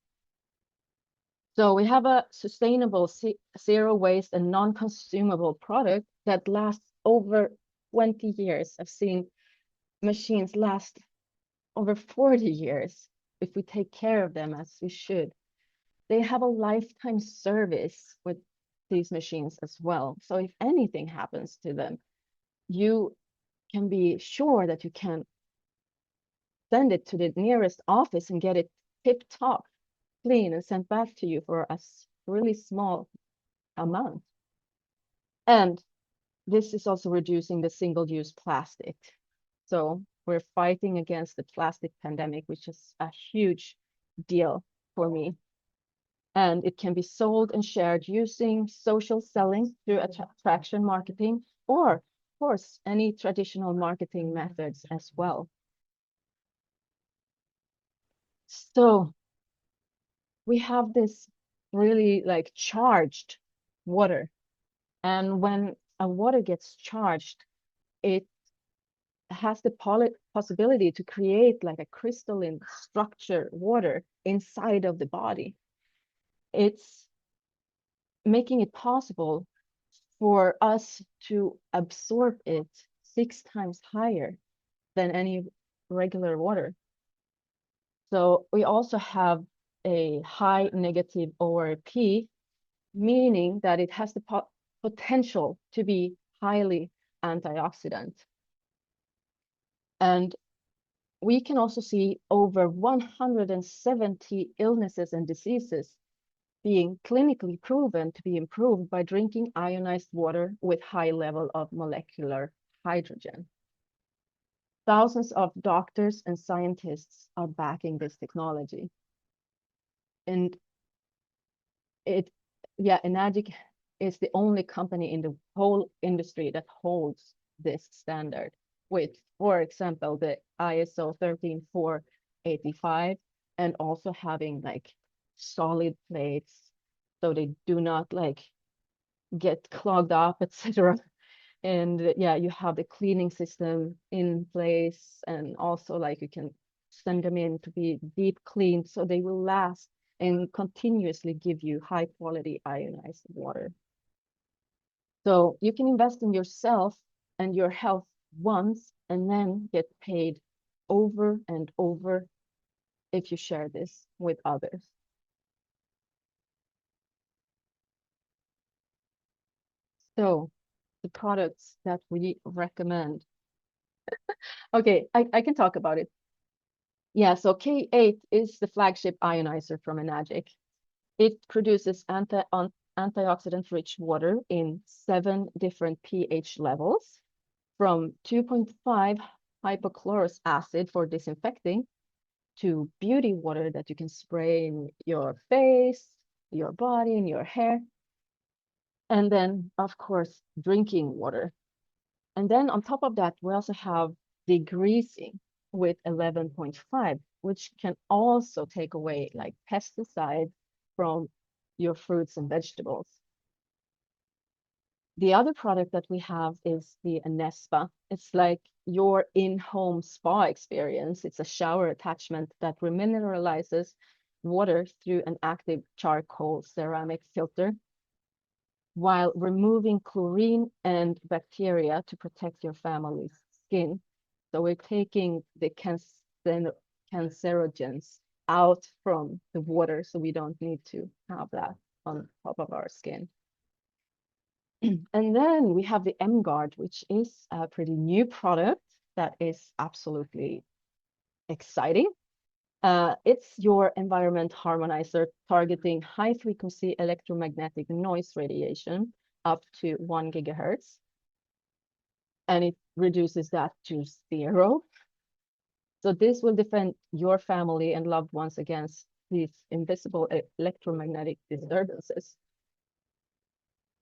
So we have a sustainable, zero waste and non-consumable product that lasts over 20 years. I've seen machines last over 40 years if we take care of them as we should. They have a lifetime service with these machines as well. So if anything happens to them, you can be sure that you can send it to the nearest office and get it tip-top clean and sent back to you for a really small amount. And this is also reducing the single-use plastic. So we're fighting against the plastic pandemic, which is a huge deal for me. And it can be sold and shared using social selling through attraction marketing, or of course, any traditional marketing methods as well. So we have this really like charged water. And when a water gets charged, it has the possibility to create like a crystalline structure water inside of the body. It's making it possible for us to absorb it 6 times higher than any regular water. So we also have a high negative ORP, meaning that it has the potential to be highly antioxidant. And we can also see over 170 illnesses and diseases being clinically proven to be improved by drinking ionized water with high level of molecular hydrogen. Thousands of doctors and scientists are backing this technology. And Enagic is the only company in the whole industry that holds this standard with, for example, the ISO 13485, and also having like solid plates so they do not like get clogged up, etc. And yeah, you have the cleaning system in place, and also like you can send them in to be deep cleaned so they will last and continuously give you high quality ionized water. So you can invest in yourself and your health once and then get paid over and over if you share this with others. So the products that we recommend. Okay, I can talk about it. Yeah, so K8 is the flagship ionizer from Enagic. It produces antioxidant-rich water in 7 different pH levels, from 2.5 hypochlorous acid for disinfecting to beauty water that you can spray in your face, your body, and your hair. And then, of course, drinking water. And then on top of that, we also have degreasing with 11.5, which can also take away like pesticides from your fruits and vegetables. The other product that we have is the Anespa. It's like your in-home spa experience. It's a shower attachment that remineralizes water through an active charcoal ceramic filter while removing chlorine and bacteria to protect your family's skin. So we're taking the cancerogens out from the water, so we don't need to have that on top of our skin. And then we have the M-Guard, which is a pretty new product that is absolutely exciting. It's your environment harmonizer targeting high frequency electromagnetic noise radiation up to 1 gigahertz. And it reduces that to 0. So this will defend your family and loved ones against these invisible electromagnetic disturbances.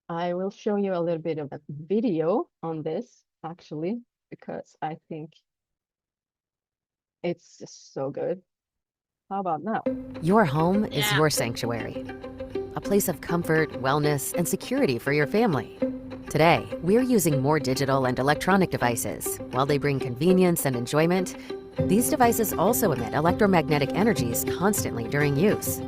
I will show you a little bit of a video on this, actually, because I think it's just so good. How about now? Your home is Yeah. your sanctuary, a place of comfort, wellness, and security for your family. Today, we're using more digital and electronic devices. While they bring convenience and enjoyment, these devices also emit electromagnetic energies constantly during use.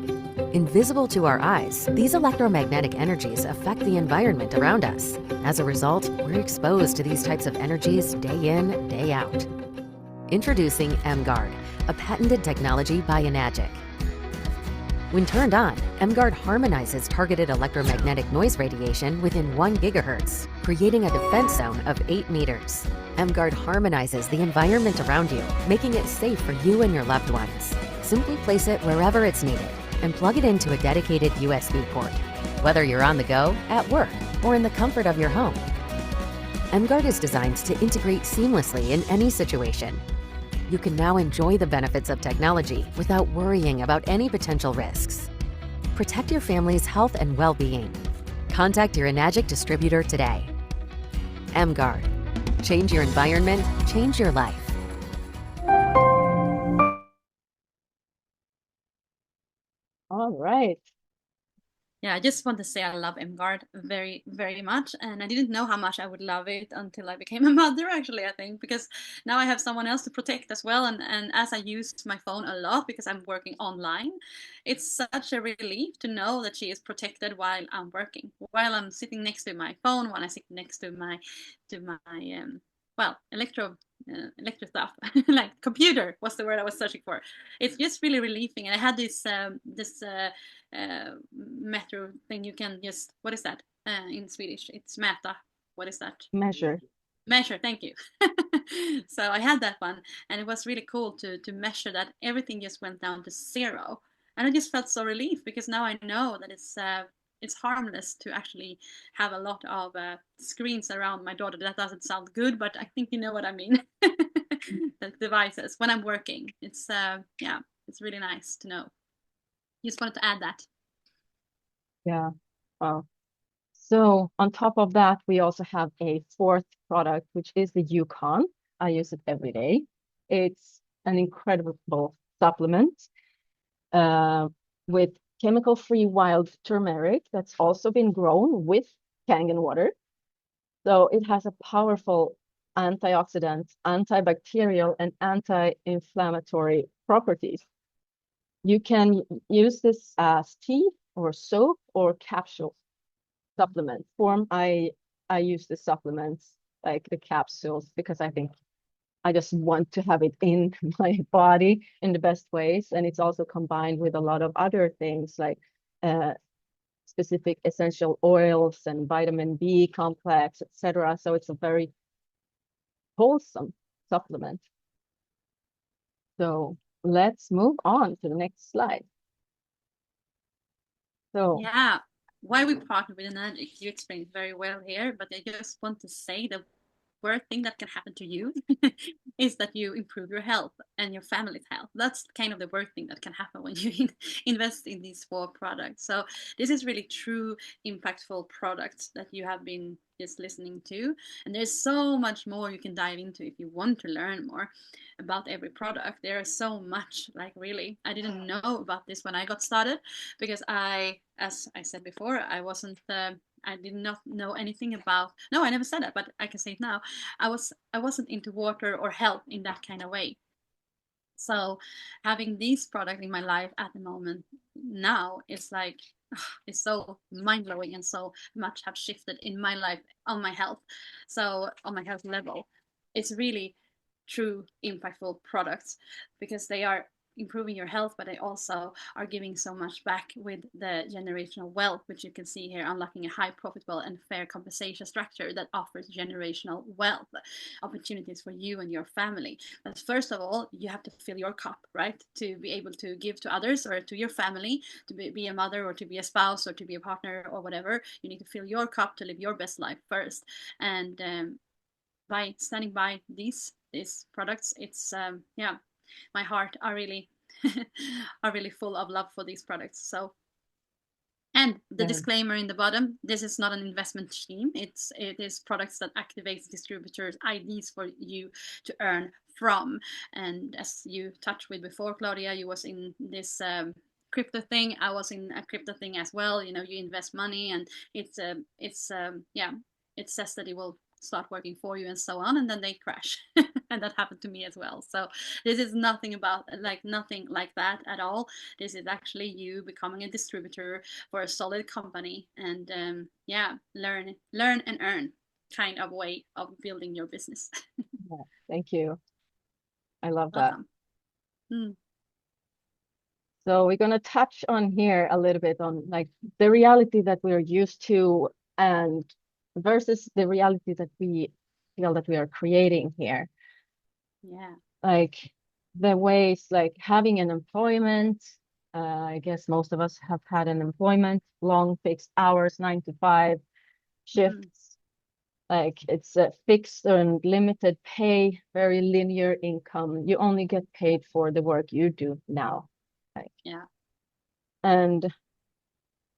Invisible to our eyes, these electromagnetic energies affect the environment around us. As a result, we're exposed to these types of energies day in, day out. Introducing M-Guard, a patented technology by Enagic. When turned on, M-Guard harmonizes targeted electromagnetic noise radiation within 1 gigahertz, creating a defense zone of 8 meters. M-Guard harmonizes the environment around you, making it safe for you and your loved ones. Simply place it wherever it's needed and plug it into a dedicated USB port, whether you're on the go, at work, or in the comfort of your home. M-Guard is designed to integrate seamlessly in any situation. You can now enjoy the benefits of technology without worrying about any potential risks. Protect your family's health and well-being. Contact your Enagic distributor today. M-Guard. Change your environment, change your life. All right. Yeah, I just want to say I love M-Guard very, very much. And I didn't know how much I would love it until I became a mother, actually, I think, because now I have someone else to protect as well. And as I use my phone a lot because I'm working online, it's such a relief to know that she is protected while I'm working, while I'm sitting next to my phone, while I sit next to my well, electro stuff, like computer was the word I was searching for. It's just really relieving. And I had this metro thing you can just, what is that in Swedish? It's mäta. What is that? Measure. Measure, thank you. So I had that one, and it was really cool to measure that everything just went down to 0, and I just felt so relieved because now I know that it's harmless to actually have a lot of screens around my daughter. That doesn't sound good, but I think you know what I mean. The devices when I'm working. It's yeah, it's really nice to know. Just wanted to add that. Yeah. Wow. So on top of that, we also have a fourth product, which is the Yukon. I use it every day. It's an incredible supplement with chemical-free wild turmeric that's also been grown with Kangen water. So it has a powerful antioxidant, antibacterial, and anti-inflammatory properties. You can use this as tea or soap or capsule supplement form. I use the supplements, like the capsules, because I think I just want to have it in my body in the best ways. And it's also combined with a lot of other things like specific essential oils and vitamin B complex, etc. So it's a very wholesome supplement. So let's move on to the next slide. So yeah, why we partner with an addict, you explained very well here, but I just want to say the worst thing that can happen to you is that you improve your health and your family's health. That's kind of the worst thing that can happen when you invest in these 4 products. So this is really true impactful products that you have been just listening to, and there's so much more you can dive into if you want to learn more about every product. There is so much, like, really, I didn't know about this when I got started, because as I said before, I did not know anything about. No, I never said that, but I can say it now. I wasn't into water or health in that kind of way. So having these products in my life at the moment now is like, it's so mind blowing, and so much have shifted in my life on my health. So on my health level, it's really true impactful products, because they are improving your health, but they also are giving so much back with the generational wealth, which you can see here, unlocking a high profitable and fair compensation structure that offers generational wealth opportunities for you and your family. But first of all, you have to fill your cup, right? To be able to give to others or to your family, to be a mother or to be a spouse or to be a partner or whatever. You need to fill your cup to live your best life first. And by standing by these products, it's yeah, my heart are really are really full of love for these products. So, and the disclaimer in the bottom, this is not an investment scheme. It is products that activates distributors IDs for you to earn from. And as you touched with before, Claudia, you was in this crypto thing. I was in a crypto thing as well. You know, you invest money, and it's yeah, it says that it will start working for you and so on, and then they crash. And that happened to me as well. So this is nothing like that at all. This is actually you becoming a distributor for a solid company, and yeah, learn and earn kind of way of building your business. yeah, thank you. I love that. Welcome. Mm. So we're going to touch on here a little bit on like the reality that we're used to and versus the reality that we feel that we are creating here. Yeah. Like the ways like having an employment. I guess most of us have had an employment, long fixed hours, 9 to 5 shifts. Like it's a fixed and limited pay, very linear income. You only get paid for the work you do now. Like, yeah. And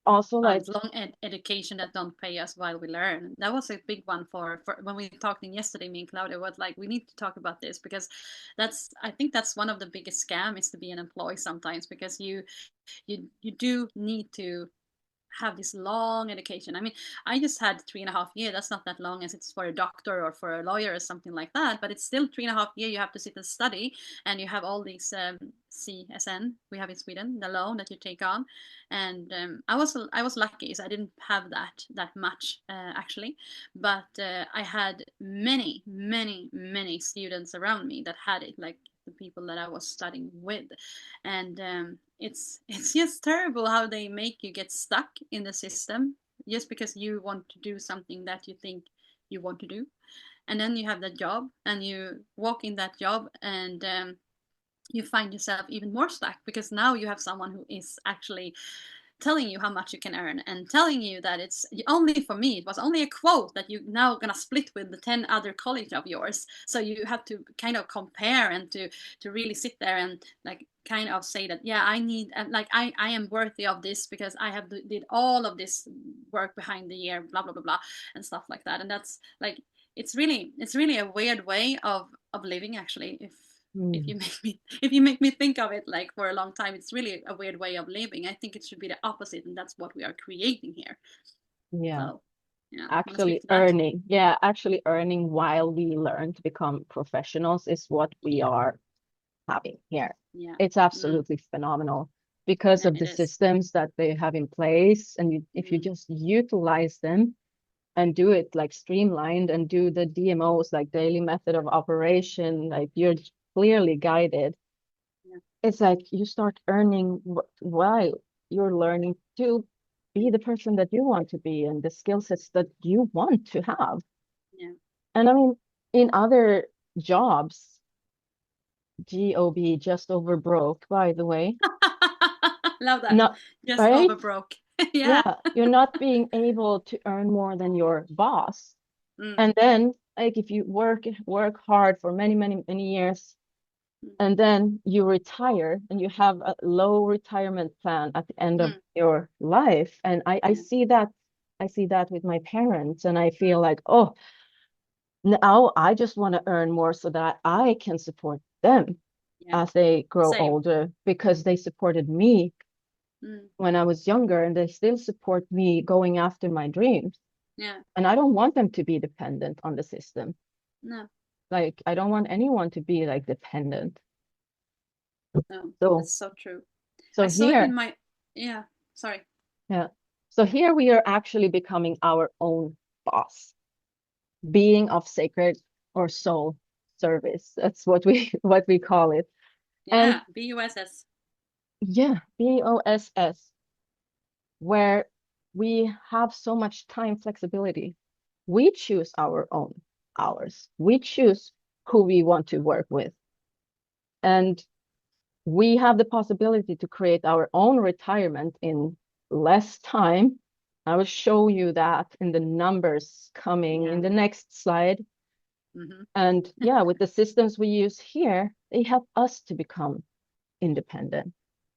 also like long education that don't pay us while we learn. That was a big one for when we talked in yesterday, me and Claudia was like, we need to talk about this, because I think that's one of the biggest scam, is to be an employee sometimes, because you do need to have this long education. I mean, I just had 3.5 years. That's not that long as it's for a doctor or for a lawyer or something like that, but it's still 3.5 years you have to sit and study, and you have all these CSN we have in Sweden, the loan that you take on. And I was lucky, so I didn't have that much actually, but I had many students around me that had it, like the people that I was studying with. And it's just terrible how they make you get stuck in the system just because you want to do something that you think you want to do. And then you have that job and you walk in that job, and you find yourself even more stuck, because now you have someone who is actually telling you how much you can earn, and telling you that it's only, for me it was only a quote that you now gonna split with the 10 other colleagues of yours. So you have to kind of compare, and to really sit there and like kind of say that, yeah, I need, like I am worthy of this because I have did all of this work behind the year, blah blah blah blah, and stuff like that. And that's like, it's really a weird way of living, actually. If you make me think of it like for a long time, it's really a weird way of living. I think it should be the opposite, and that's what we are creating here. Yeah. So, Yeah, wanna speak actually to that? actually earning while we learn to become professionals is what we are having here. Yeah. It's absolutely phenomenal because Yeah, of it the is. systems that they have in place. And if you just utilize them and do it like streamlined and do the DMOs, like daily method of operation, like you're clearly guided. Yeah. It's like you start earning while you're learning to be the person that you want to be and the skill sets that you want to have. Yeah. And I mean, in other jobs, GOB, just over broke, by the way. Love that. Not Just right? over broke. Yeah. Yeah, you're not being able to earn more than your boss. Mm, And then, like, if you work hard for many, many, many years, mm, and then you retire and you have a low retirement plan at the end of mm, your life. And I yeah. see that with my parents, and I feel Mm, like, oh, now I just want to earn more so that I can support them yeah. as they grow Same. older, because they supported me Mm, when I was younger and they still support me going after my dreams. yeah. And I don't want them to be dependent on the system. No. Like, I don't want anyone to be like dependent. No. So, That's so true. so I saw it in here, my. Yeah. Sorry. yeah. So here we are actually becoming our own boss, being of sacred or soul service. That's what we what we call it. And Yeah. BUSS. yeah, BOSS, where we have so much time flexibility. We choose our own hours. We choose who we want to work with. And we have the possibility to create our own retirement in less time. I will show you that in the numbers coming Yeah. in the next slide. Mm-hmm. And yeah, with the systems we use here, they help us to become independent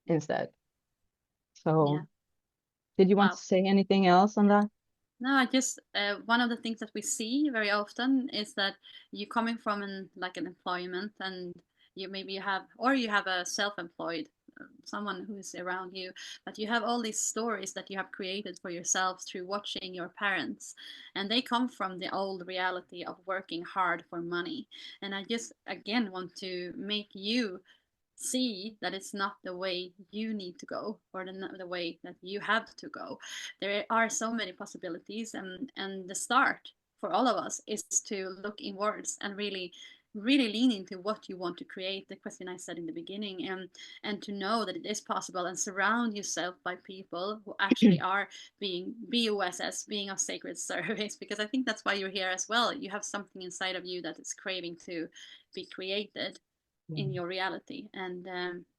instead. Yeah. So, did you want to Wow. say anything else on that? No, I just one of the things that we see very often is that you coming from an employment, and you have, or you have a self-employed someone who is around you, but you have all these stories that you have created for yourselves through watching your parents, and they come from the old reality of working hard for money. And I just again want to make you see that it's not the way you need to go, or the way that you have to go. There are so many possibilities, and the start for all of us is to look inwards and really lean into what you want to create, the question I said in the beginning, and to know that it is possible, and surround yourself by people who actually are being BOSS, being of sacred service, because I think that's why you're here as well. You have something inside of you that is craving to be created in Yeah. your reality. And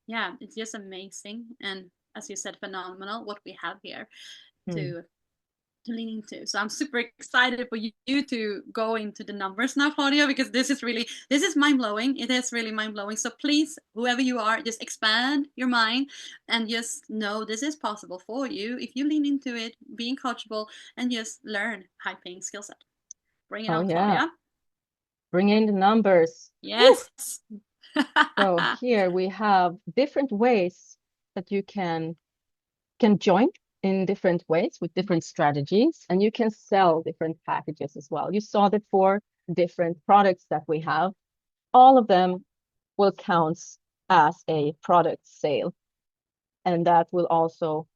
yeah, it's just amazing, and as you said, phenomenal what we have here Hmm. to lean into. So I'm super excited for you to go into the numbers now, Claudia, because this is mind-blowing. It is really mind-blowing. So please, whoever you are, just expand your mind and just know this is possible for you if you lean into it, being coachable, and just learn high-paying skill set. Bring it Oh on, yeah, Claudia. bring in the numbers. Woo! Yes. So here we have different ways that you can join in different ways with different strategies, and you can sell different packages as well. You saw the 4 different products that we have. All of them will count as a product sale, and that will also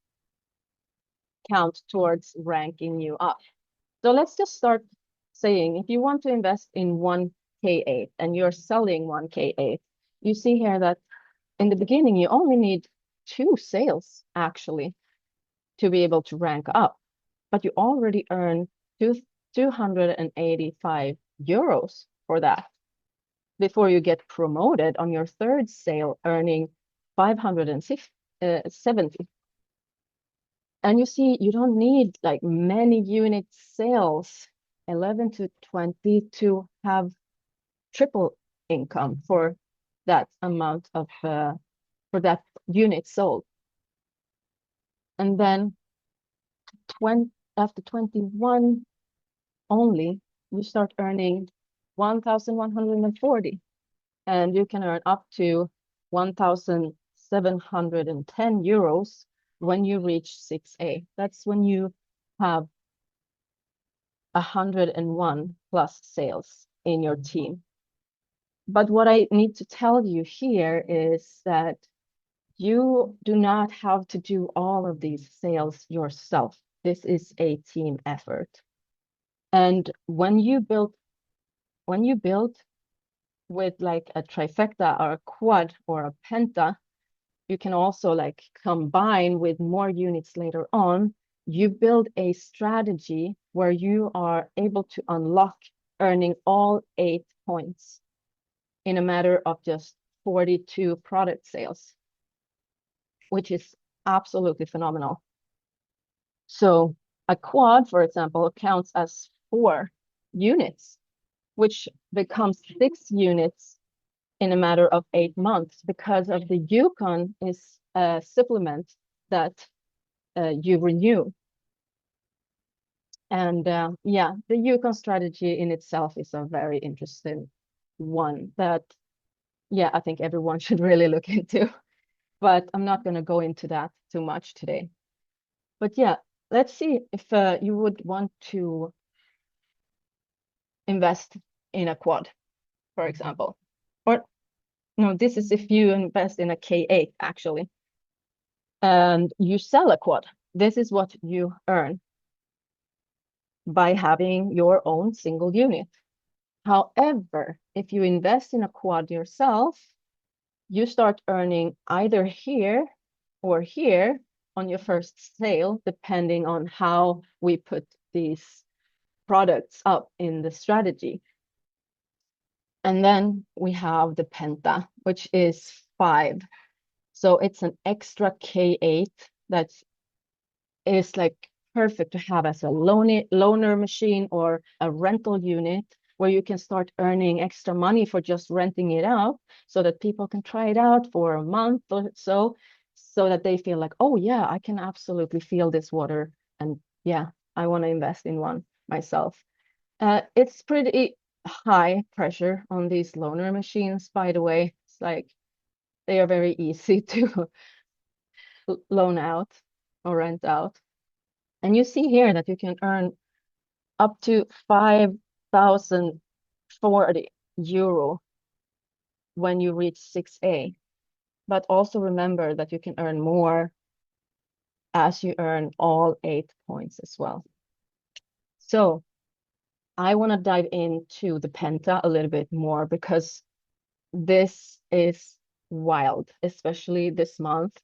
count towards ranking you up. So let's just start saying, if you want to invest in one K8 and you're selling one K8, you see here that in the beginning, you only need 2 sales actually to be able to rank up, but you already earn 285 euros for that before you get promoted on your third sale, earning 570. And you see, you don't need like many unit sales, 11 to 20, to have triple income for that amount of for that unit sold. And then 20, after 21 only, you start earning 1,140, and you can earn up to 1,710 euros when you reach 6A. That's when you have 101 plus sales in your team. But what I need to tell you here is that you do not have to do all of these sales yourself. This is a team effort. And when you build with like a trifecta or a quad or a penta, you can also like combine with more units later on. You build a strategy where you are able to unlock earning all 8 points in a matter of just 42 product sales, which is absolutely phenomenal. So a quad, for example, counts as 4 units, which becomes 6 units in a matter of 8 months because of the Yukon is a supplement that you renew. And yeah, the Yukon strategy in itself is a very interesting one that, yeah, I think everyone should really look into. But I'm not going to go into that too much today. But yeah, let's see if you would want to invest in a quad, for example. Or no, this is if you invest in a K8 actually. And you sell a quad. This is what you earn by having your own single unit. However, if you invest in a quad yourself, you start earning either here or here on your first sale, depending on how we put these products up in the strategy. And then we have the Penta, which is 5. So it's an extra K8 that is like perfect to have as a loaner machine or a rental unit where you can start earning extra money for just renting it out so that people can try it out for a month or so that they feel like, oh yeah, I can absolutely feel this water and yeah, I want to invest in one myself. It's pretty high pressure on these loaner machines, by the way. It's like they are very easy to loan out or rent out. And you see here that you can earn up to 5,040 euro when you reach 6A. But also remember that you can earn more as you earn all 8 points as well. So I want to dive into the Penta a little bit more because this is wild, especially this month.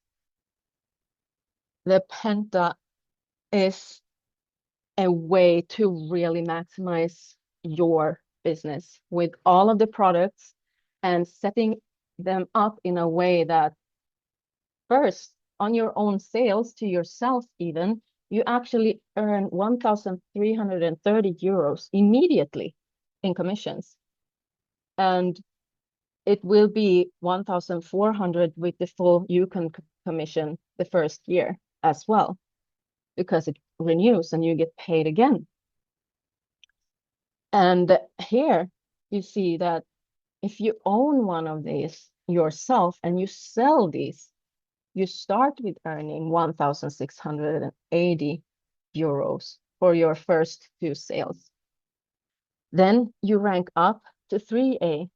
The Penta is a way to really maximize your business with all of the products and setting them up in a way that first on your own sales to yourself even, you actually earn 1,330 euros immediately in commissions. And it will be 1,400 with the full Yukon commission the first year as well, because it renews and you get paid again. And here you see that if you own one of these yourself and you sell these, you start with earning 1,680 euros for your first 2 sales. Then you rank up to 3A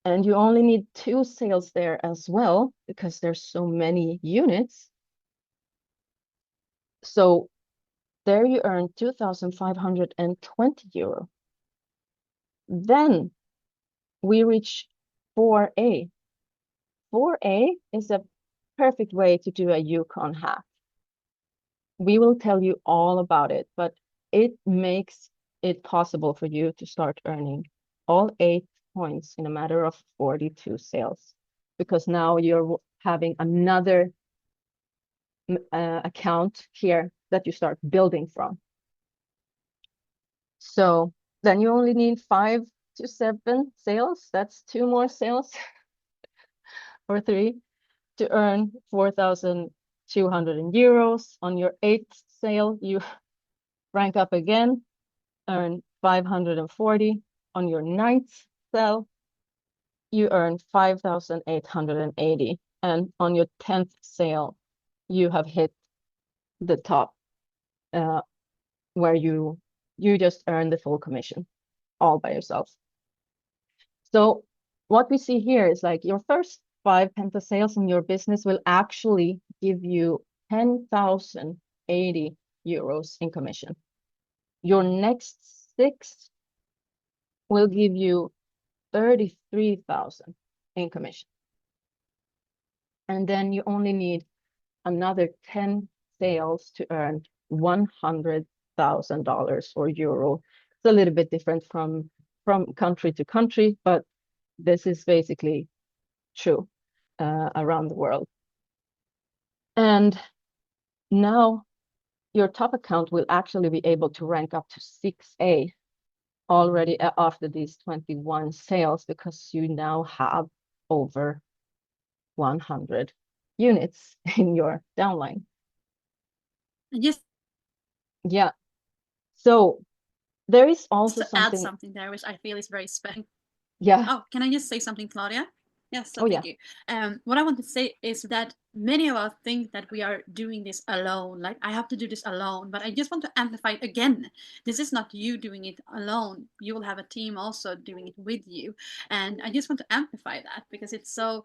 and you only need 2 sales there as well because there's so many units. So there you earn 2,520 euro. Then we reach 4A. 4A is a perfect way to do a Yukon hack. We will tell you all about it, but it makes it possible for you to start earning all 8 points in a matter of 42 sales, because now you're having another account here that you start building from. So then you only need 5 to 7 sales. That's 2 more sales or 3 to earn 4,200 euros. On your 8th sale, you rank up again, earn 540. On your 9th sale, you earn 5,880. And on your 10th sale, you have hit the top where you You just earn the full commission all by yourself. So what we see here is like your first 5 penta sales in your business will actually give you 10,080 euros in commission. Your next 6 will give you 33,000 in commission. And then you only need another 10 sales to earn $100,000 or euro. It's a little bit different from country to country, but this is basically true around the world. And now your top account will actually be able to rank up to 6A already after these 21 sales, because you now have over 100 units in your downline. Just Yeah. So there is also to something. add something there, which I feel is very special. Yeah. Oh, can I just say something, Claudia? Yes, so Oh, thank you. What I want to say is that many of us think that we are doing this alone. Like, I have to do this alone, but I just want to amplify it again. This is not you doing it alone. You will have a team also doing it with you. And I just want to amplify that because it's so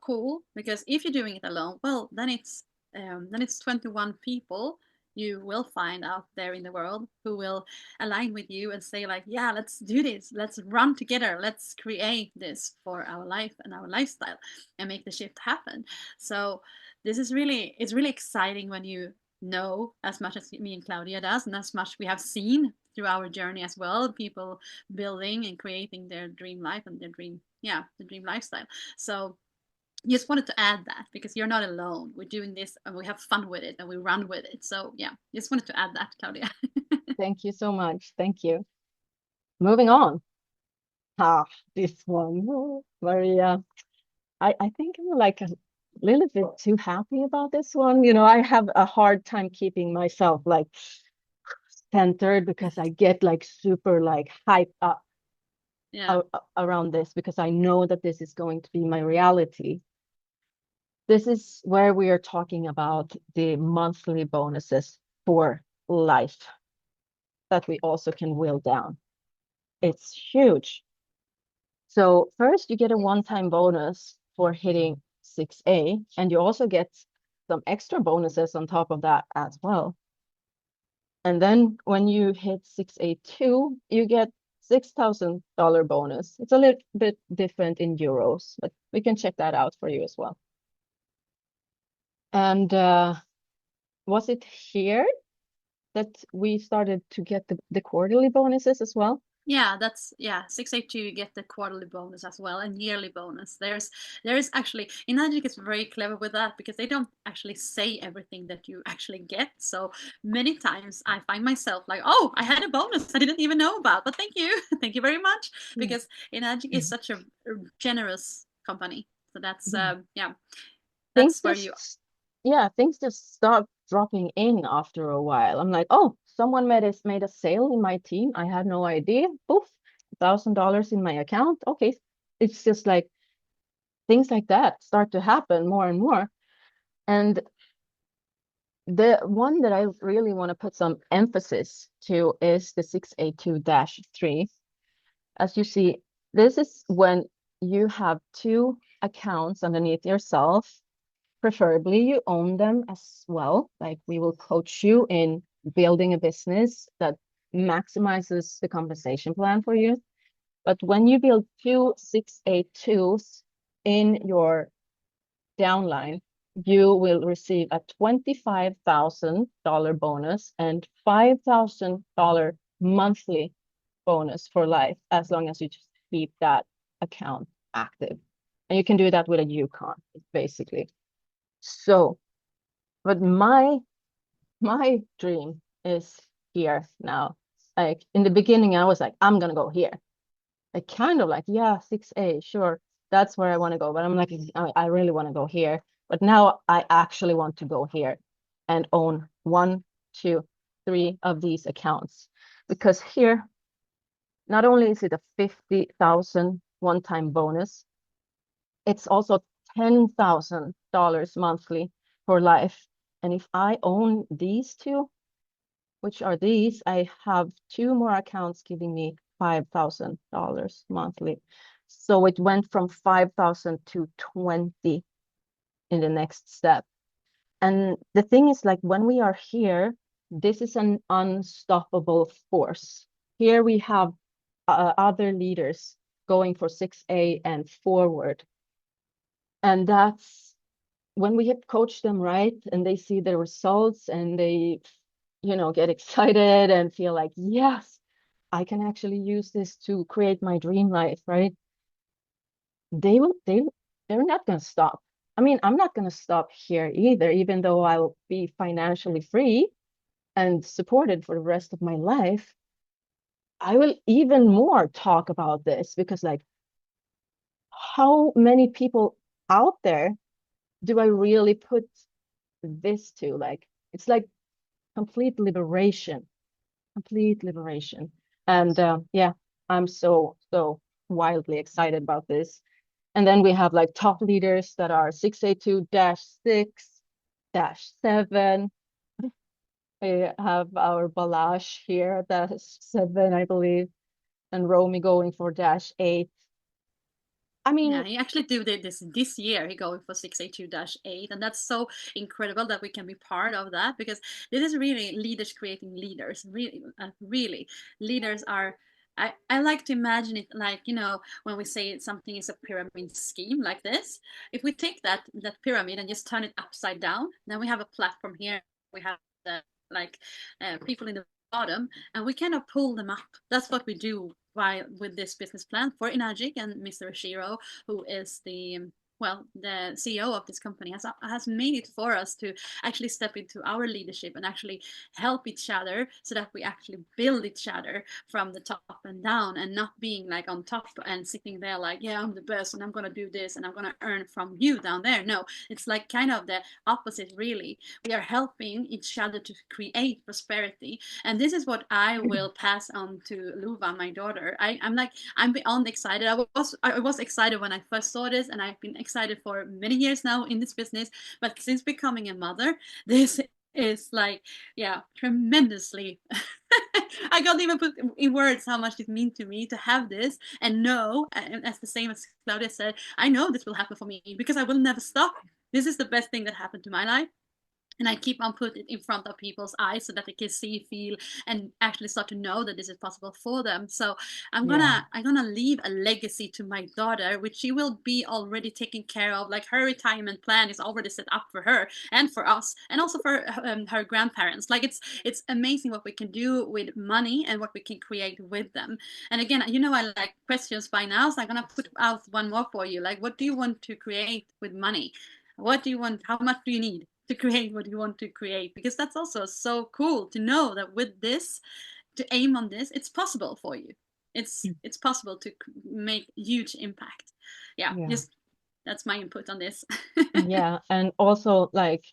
cool. Because if you're doing it alone, well, then it's 21 people you will find out there in the world who will align with you and say like, yeah, let's do this, let's run together, let's create this for our life and our lifestyle and make the shift happen. So this is really, it's really exciting when you know as much as me and Claudia does, and as much we have seen through our journey as well, people building and creating their dream life and their dream, the dream lifestyle. So just wanted to add that because you're not alone. We're doing this and we have fun with it and we run with it. So yeah, just wanted to add that, Claudia. Thank you so much. Thank you. Moving on. This one, Maria. I think I'm like a little bit too happy about this one. You know, I have a hard time keeping myself like centered because I get like super like hyped up around this because I know that this is going to be my reality. This is where we are talking about the monthly bonuses for life that we also can will down. It's huge. So first you get a one-time bonus for hitting 6A, and you also get some extra bonuses on top of that as well. And then when you hit 6A2, you get $6,000 bonus. It's a little bit different in euros, but we can check that out for you as well. And was it here that we started to get the quarterly bonuses as well? Yeah, that's 682 you get the quarterly bonus as well and yearly bonus. There is actually Enagic is very clever with that because they don't actually say everything that you actually get. So many times I find myself like, oh, I had a bonus I didn't even know about, but thank you. Thank you very much. Because Enagic is such a generous company. So that's that's where you things just start dropping in after a while. I'm like, oh, someone made a sale in my team. I had no idea. Poof, $1,000 in my account. Okay, it's just like things like that start to happen more and more. And the one that I really want to put some emphasis to is the 6A2-3. As you see, this is when you have 2 accounts underneath yourself. Preferably you own them as well. Like we will coach you in building a business that maximizes the compensation plan for you. But when you build 2 6A2s in your downline, you will receive a $25,000 bonus and $5,000 monthly bonus for life, as long as you just keep that account active. And you can do that with a Yukon, basically. So, but my dream is here now. Like in the beginning, I was like, I'm gonna go here. Like kind of like, yeah, 6A, sure, that's where I want to go. But I'm like, I really want to go here. But now I actually want to go here and own 1, 2, 3 of these accounts. Because here, not only is it a 50,000 one-time bonus, it's also $10,000 monthly for life. And if I own these 2, which are these. I have 2 more accounts giving me $5,000 monthly. So it went from 5,000 to 20 in the next step. And the thing is, like, when we are here, this is an unstoppable force. Here we have other leaders going for 6A and forward. And that's when we have coached them right and they see the results and they, get excited and feel like, yes, I can actually use this to create my dream life, right? They're not going to stop. I mean, I'm not going to stop here either, even though I'll be financially free and supported for the rest of my life. I will even more talk about this because, like, how many people out there do I really put this to? Like, it's like complete liberation, complete liberation. And yeah, I'm so wildly excited about this. And then we have like top leaders that are 6A2-6-7. We have our Balash here, that's 7, I believe, and Romy going for -8. I mean, Yeah, he actually do this year. He going for 6A2-8, and that's so incredible that we can be part of that because this is really leaders creating leaders. Really, really, leaders are. I like to imagine it like when we say something is a pyramid scheme like this. If we take that pyramid and just turn it upside down, then we have a platform here. We have the like people in the bottom, and we kind of pull them up. That's what we do with this business plan for Enagic, and Mr. Ashiro, who is the CEO of this company, has made it for us to actually step into our leadership and actually help each other so that we actually build each other from the top and down, and not being like on top and sitting there like, yeah, I'm the best and I'm gonna do this and I'm gonna earn from you down there. No, it's like kind of the opposite, really. We are helping each other to create prosperity, and this is what I will pass on to Luva, my daughter. I'm beyond excited. I was excited when I first saw this, and I've been excited for many years now in this business. But since becoming a mother, this is like, yeah, tremendously. I can't even put in words how much it means to me to have this and know, and as the same as Claudia said, I know this will happen for me because I will never stop. This is the best thing that happened to my life, and I keep on putting it in front of people's eyes so that they can see, feel, and actually start to know that this is possible for them. So I'm gonna leave a legacy to my daughter, which she will be already taken care of. Like, her retirement plan is already set up for her and for us, and also for her grandparents. Like, it's amazing what we can do with money and what we can create with them. And again, I like questions by now, so I'm gonna put out one more for you. Like, what do you want to create with money? What do you want? How much do you need to create what you want to create? Because that's also so cool to know that with this, to aim on this, it's possible for you. It's possible to make huge impact. Yeah, yeah. just that's my input on this. Yeah, and also like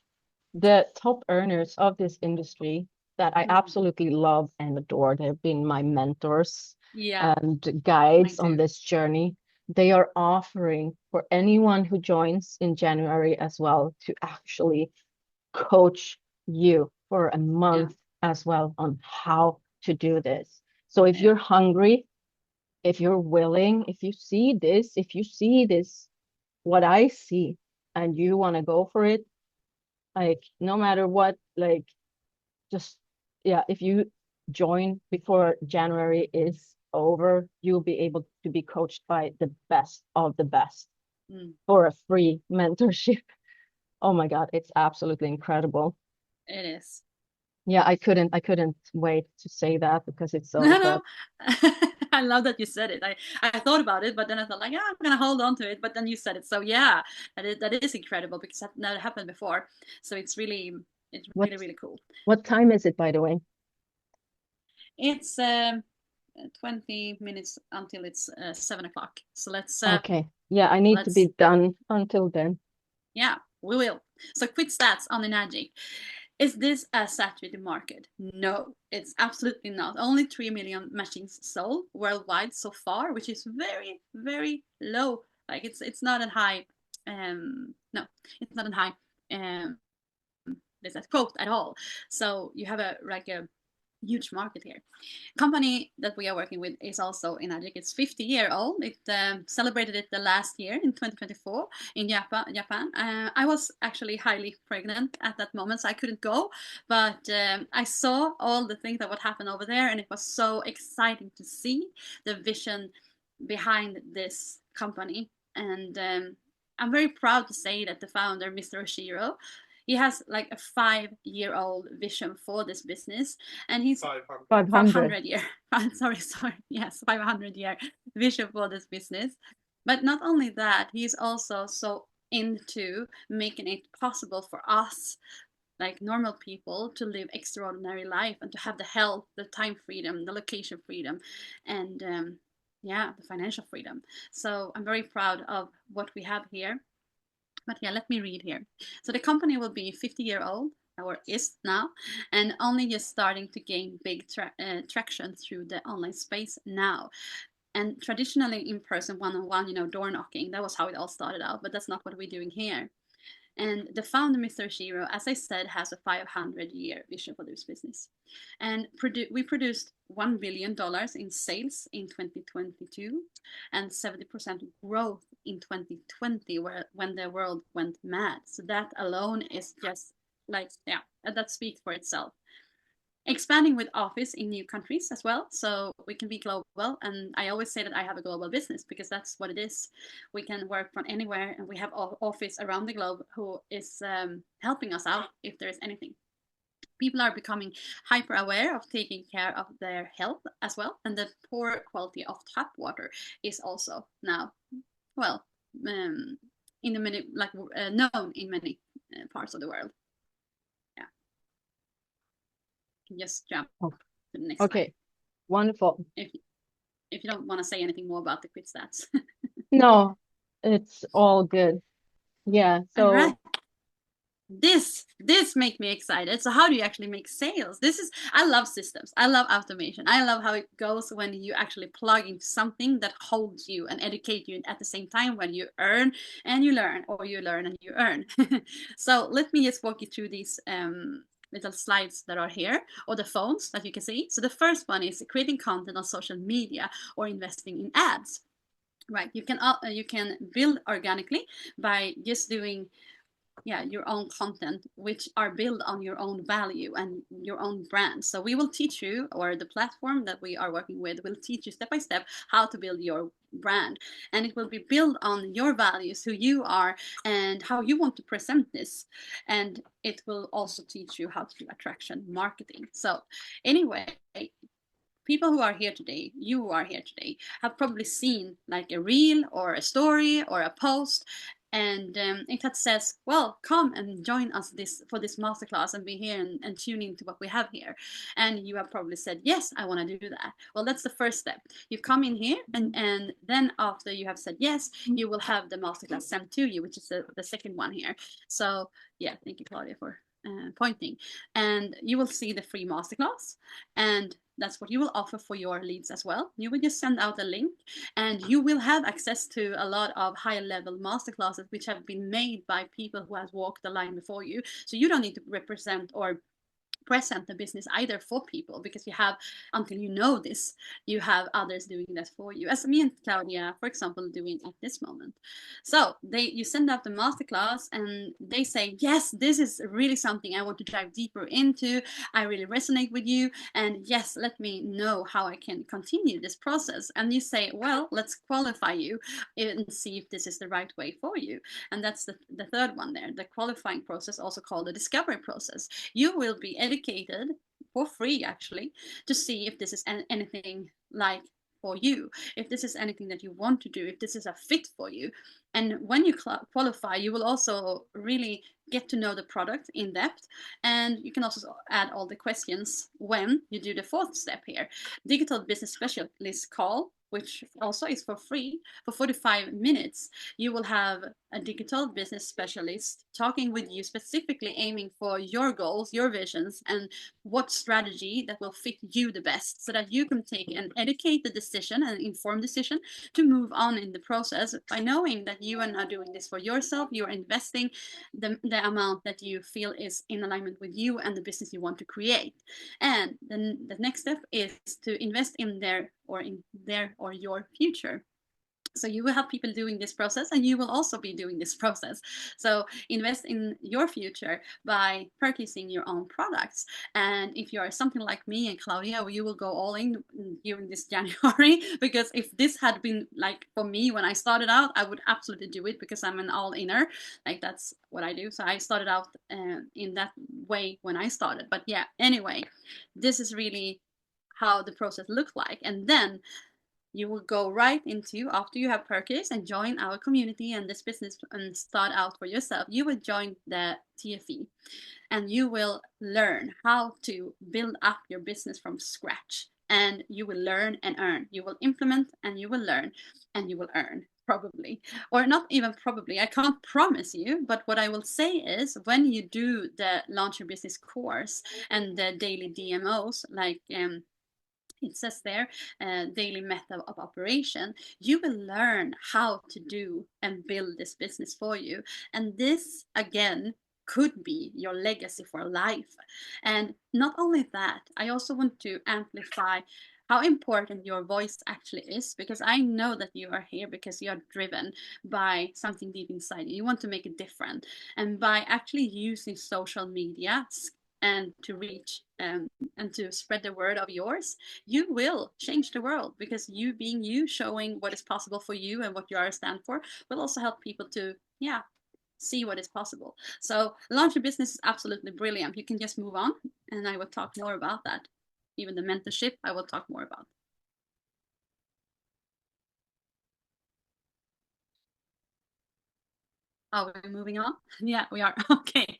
the top earners of this industry that I absolutely love and adore. They've been my mentors Yeah, and guides on too. this journey. They are offering for anyone who joins in January as well to actually coach you for a month as well on how to do this. So if you're hungry, if you're willing, if you see this, what I see, and you want to go for it, like no matter what, like just yeah, if you join before January is over, you'll be able to be coached by the best of the best for a free mentorship. Oh my God, it's absolutely incredible. It is. Yeah, I couldn't wait to say that because it's so No, good. no. I love that you said it. I thought about it, but then I thought like, yeah, I'm gonna hold on to it. But then you said it, so yeah, that is incredible because that never happened before. So it's What really really cool. what time is it, by the way? It's 20 minutes until it's 7 o'clock. So Okay. Yeah, I need to let's be done until then. yeah, we will. So quick stats on the Enagic. Is this a saturated market? No, it's absolutely not. Only 3 million machines sold worldwide so far, which is very, very low. Like, it's not a high, no, it's not a high, there's that quote at all. So you have a huge market here. Company that we are working with is also in Ajik. It's 50-year-old. It celebrated it the last year in 2024 in Japan. I was actually highly pregnant at that moment, so I couldn't go. But I saw all the things that would happen over there, and it was so exciting to see the vision behind this company. And I'm very proud to say that the founder, Mr. Oshiro, he has like a 5-year-old vision for this business, and he's 500 year. sorry, yes, 500-year vision for this business. But not only that, he's also so into making it possible for us, like normal people, to live extraordinary life and to have the health, the time freedom, the location freedom, and the financial freedom. So I'm very proud of what we have here. But yeah, let me read here. So the company will be 50-year-old, or is now, and only just starting to gain big traction through the online space now. And traditionally in person, one-on-one, door knocking, that was how it all started out, but that's not what we're doing here. And the founder, Mr. Oshiro, as I said, has a 500-year vision for this business. And we produced $1 billion in sales in 2022 and 70% growth in 2020, when the world went mad. So that alone is just that speaks for itself. Expanding with office in new countries as well, so we can be global. And I always say that I have a global business because that's what it is. We can work from anywhere, and we have office around the globe who is helping us out if there is anything. People are becoming hyper aware of taking care of their health as well, and the poor quality of tap water is also now in the many known in many parts of the world. Just jump to the next Okay, slide. Wonderful. If you don't want to say anything more about the quit stats. No, it's all good. Yeah. So all right. This makes me excited. So how do you actually make sales? I love systems. I love automation. I love how it goes when you actually plug into something that holds you and educate you at the same time, when you earn and you learn, or you learn and you earn. So let me just walk you through these little slides that are here, or the phones that you can see. So the first one is creating content on social media or investing in ads. Right, you can build organically by just doing your own content, which are built on your own value and your own brand. So we will teach you, or the platform that we are working with will teach you step by step how to build your brand, and it will be built on your values, who you are, and how you want to present this. And it will also teach you how to do attraction marketing. So anyway, people who are here today, you who are here today, have probably seen like a reel or a story or a post, and it that says, well, come and join us for this masterclass and be here and tune into what we have here. And you have probably said, yes, I want to do that. Well, that's the first step. You come in here, and then after you have said yes, you will have the masterclass sent to you, which is the second one here. So yeah, thank you, Claudia, for pointing. And you will see the free masterclass, and that's what you will offer for your leads as well. You will just send out a link, and you will have access to a lot of high level masterclasses which have been made by people who have walked the line before you. So you don't need to represent or present the business either for people, because you have, until you know this, you have others doing that for you, as me and Claudia, for example, doing at this moment. So you send out the masterclass, and they say, yes, this is really something I want to dive deeper into. I really resonate with you, and yes, let me know how I can continue this process. And you say, well, let's qualify you and see if this is the right way for you. And that's the third one there, the qualifying process, also called the discovery process. You will be educated for free, actually, to see if this is anything like for you, if this is anything that you want to do, if this is a fit for you. And when you qualify, you will also really get to know the product in depth, and you can also add all the questions when you do the fourth step here. Digital business specialist call which also is for free, for 45 minutes, you will have a digital business specialist talking with you, specifically aiming for your goals, your visions, and what strategy that will fit you the best, so that you can take an educated decision, an informed decision, to move on in the process by knowing that you are not doing this for yourself. You're investing the amount that you feel is in alignment with you and the business you want to create. And then the next step is to invest in their or your future. So you will have people doing this process, and you will also be doing this process. So invest in your future by purchasing your own products. And if you are something like me and Claudia, you will go all in during this January, because if this had been like for me when I started out, I would absolutely do it, because I'm an all-inner. Like, that's what I do. So I started out in that way when I started. But yeah, anyway, this is really how the process looks like. And then you will go right into, after you have purchased and join our community and this business and start out for yourself, you will join the TFE, and you will learn how to build up your business from scratch. And you will learn and earn. You will implement and you will learn and you will earn, probably. Or not even probably, I can't promise you, but what I will say is, when you do the Launch Your Business course and the daily DMOs, like it says there, daily method of operation, you will learn how to do and build this business for you. And this, again, could be your legacy for life. And not only that, I also want to amplify how important your voice actually is, because I know that you are here because you are driven by something deep inside you. You want to make a difference. And by actually using social media and to reach and to spread the word of yours, you will change the world, because you being you, showing what is possible for you and what you are stand for, will also help people to see what is possible. So Launch Your Business is absolutely brilliant. You can just move on, and I will talk more about that. Even the mentorship, I will talk more about. Oh, we're moving on? Yeah, we are. Okay.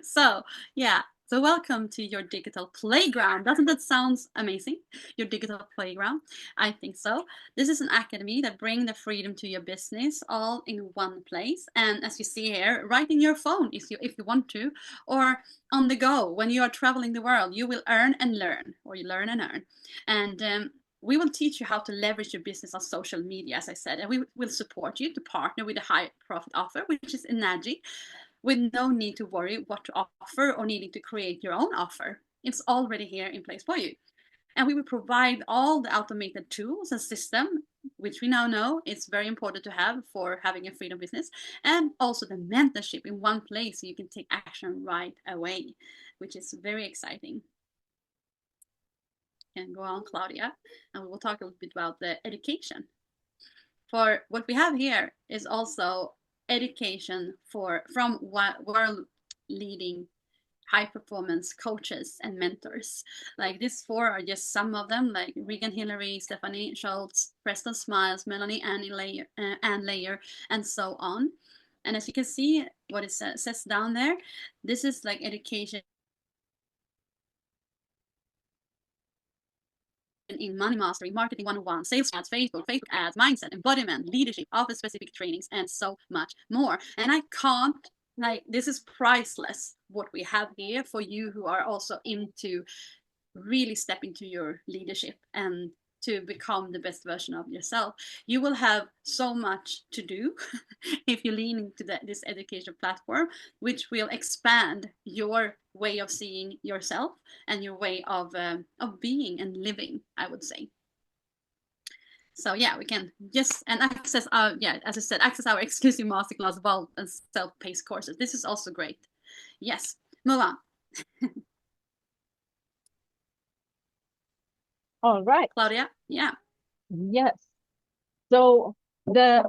So, yeah. So welcome to your digital playground. Doesn't that sound amazing? Your digital playground? I think so. This is an academy that brings the freedom to your business all in one place. And as you see here, right in your phone if you want to, or on the go when you are traveling the world, you will earn and learn, or you learn and earn. And we will teach you how to leverage your business on social media, as I said, and we will support you to partner with a high profit offer, which is Enagy, with no need to worry what to offer or needing to create your own offer. It's already here in place for you. And we will provide all the automated tools and system, which we now know it's very important to have for having a freedom business, and also the mentorship in one place so you can take action right away, which is very exciting. Can go on, Claudia, and we will talk a little bit about the education. For what we have here is also education from world leading high performance coaches and mentors. Like these four are just some of them, like Regan Hillary, Stephanie Schultz, Preston Smiles, Melanie Ann Layer, and so on. And as you can see, what it says down there, this is like education in money mastery, marketing 101, sales ads, Facebook ads, mindset, embodiment, leadership, office specific trainings, and so much more. And I can't, like, this is priceless what we have here for you who are also into really step into your leadership and to become the best version of yourself. You will have so much to do if you lean into this education platform, which will expand your way of seeing yourself and your way of being and living, I would say. So yeah, we can just and access our as I said, access our exclusive masterclass, vault, and self-paced courses. This is also great. Yes, move on. All right. Claudia, yeah. Yes. So the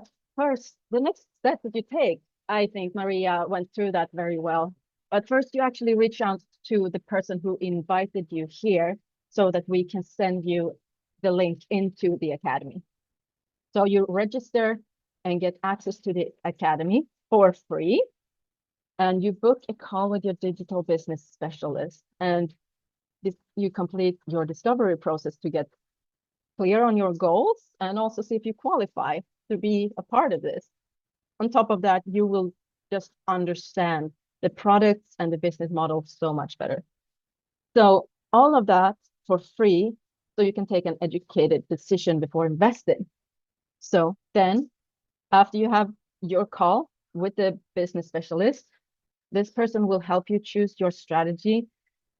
next step that you take, I think Maria went through that very well. But first, you actually reach out to the person who invited you here so that we can send you the link into the academy. So you register and get access to the academy for free. And you book a call with your digital business specialist, and you complete your discovery process to get clear on your goals and also see if you qualify to be a part of this. On top of that, you will just understand the products and the business model so much better. So all of that for free, so you can take an educated decision before investing. So then after you have your call with the business specialist, this person will help you choose your strategy.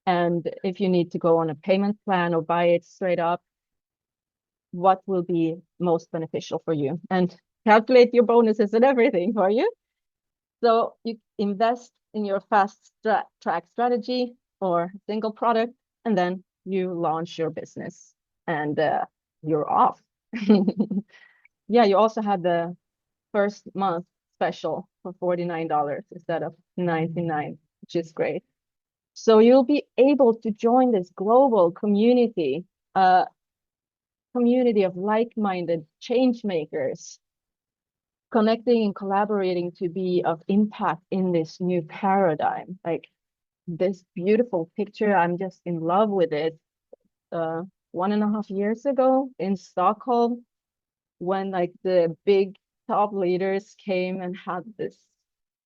And if you need to go on a payment plan or buy it straight up, what will be most beneficial for you, and calculate your bonuses and everything for you. So you invest in your fast track strategy or single product, and then you launch your business and you're off. Yeah, you also had the first month special for $49 instead of $99, which is great. So you'll be able to join this global community, community of like-minded change makers, connecting and collaborating to be of impact in this new paradigm. Like this beautiful picture, I'm just in love with it. 1.5 years ago in Stockholm, when like the big top leaders came and had this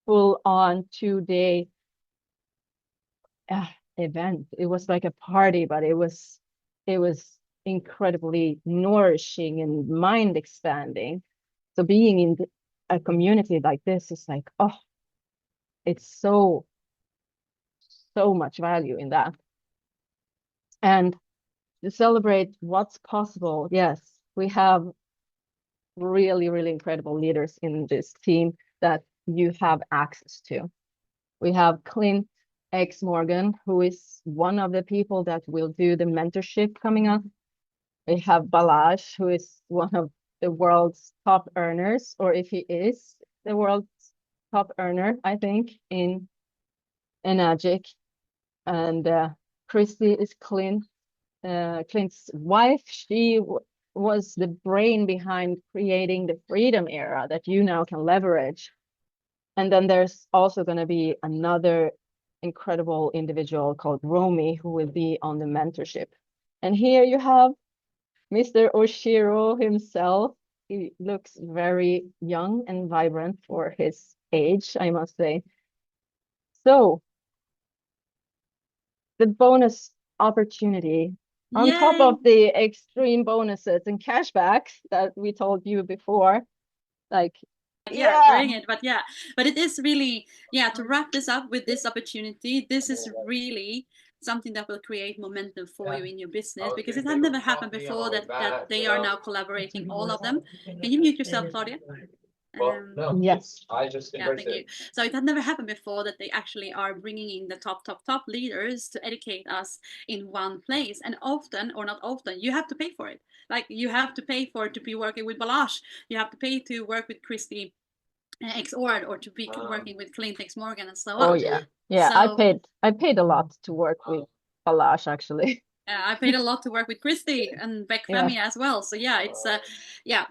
full-on 2-day event. It was like a party, but it was incredibly nourishing and mind expanding. So being in a community like this is like, oh, it's so much value in that. And to celebrate what's possible, yes, we have really, really incredible leaders in this team that you have access to. We have Clint X Morgan, who is one of the people that will do the mentorship coming up. We have Balazs, who is one of the world's top earners, or if he is the world's top earner, I think, in Enagic. And Christy is Clint's wife. She was the brain behind creating the freedom era that you now can leverage. And then there's also going to be another incredible individual called Romy, who will be on the mentorship. And here you have Mr. Oshiro himself. He looks very young and vibrant for his age, I must say. So the bonus opportunity on top of the extreme bonuses and cashbacks that we told you before, like bring it. But it is really, to wrap this up with this opportunity, this is really something that will create momentum for you in your business, because it had never happened before that they are now collaborating, all of them. Can you mute yourself, Claudia? Yes. Thank you. So it had never happened before that they actually are bringing in the top leaders to educate us in one place. And often, or not often, you have to pay for it. Like you have to pay for it to be working with Balazs. You have to pay to work with Christy X Ord, or to be working with Clint X Morgan and so on. Oh yeah, yeah. So, I paid a lot to work with Balazs, actually. I paid a lot to work with Christy and Beck Femi as well. So it's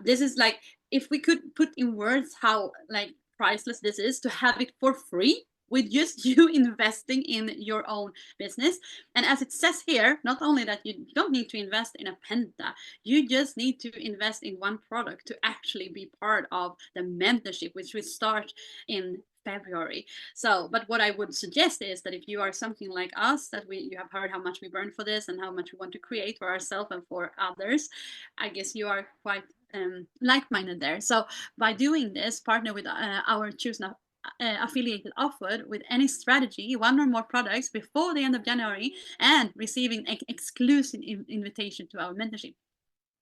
this is like, if we could put in words how like priceless this is to have it for free with just you investing in your own business. And as it says here, not only that you don't need to invest in a penta, you just need to invest in one product to actually be part of the mentorship, which will start in February. So, but what I would suggest is that if you are something like us, that you have heard how much we burn for this and how much we want to create for ourselves and for others, I guess you are quite like-minded there. So by doing this, partner with our Choose Now affiliated offer with any strategy, one or more products before the end of January, and receiving an exclusive invitation to our mentorship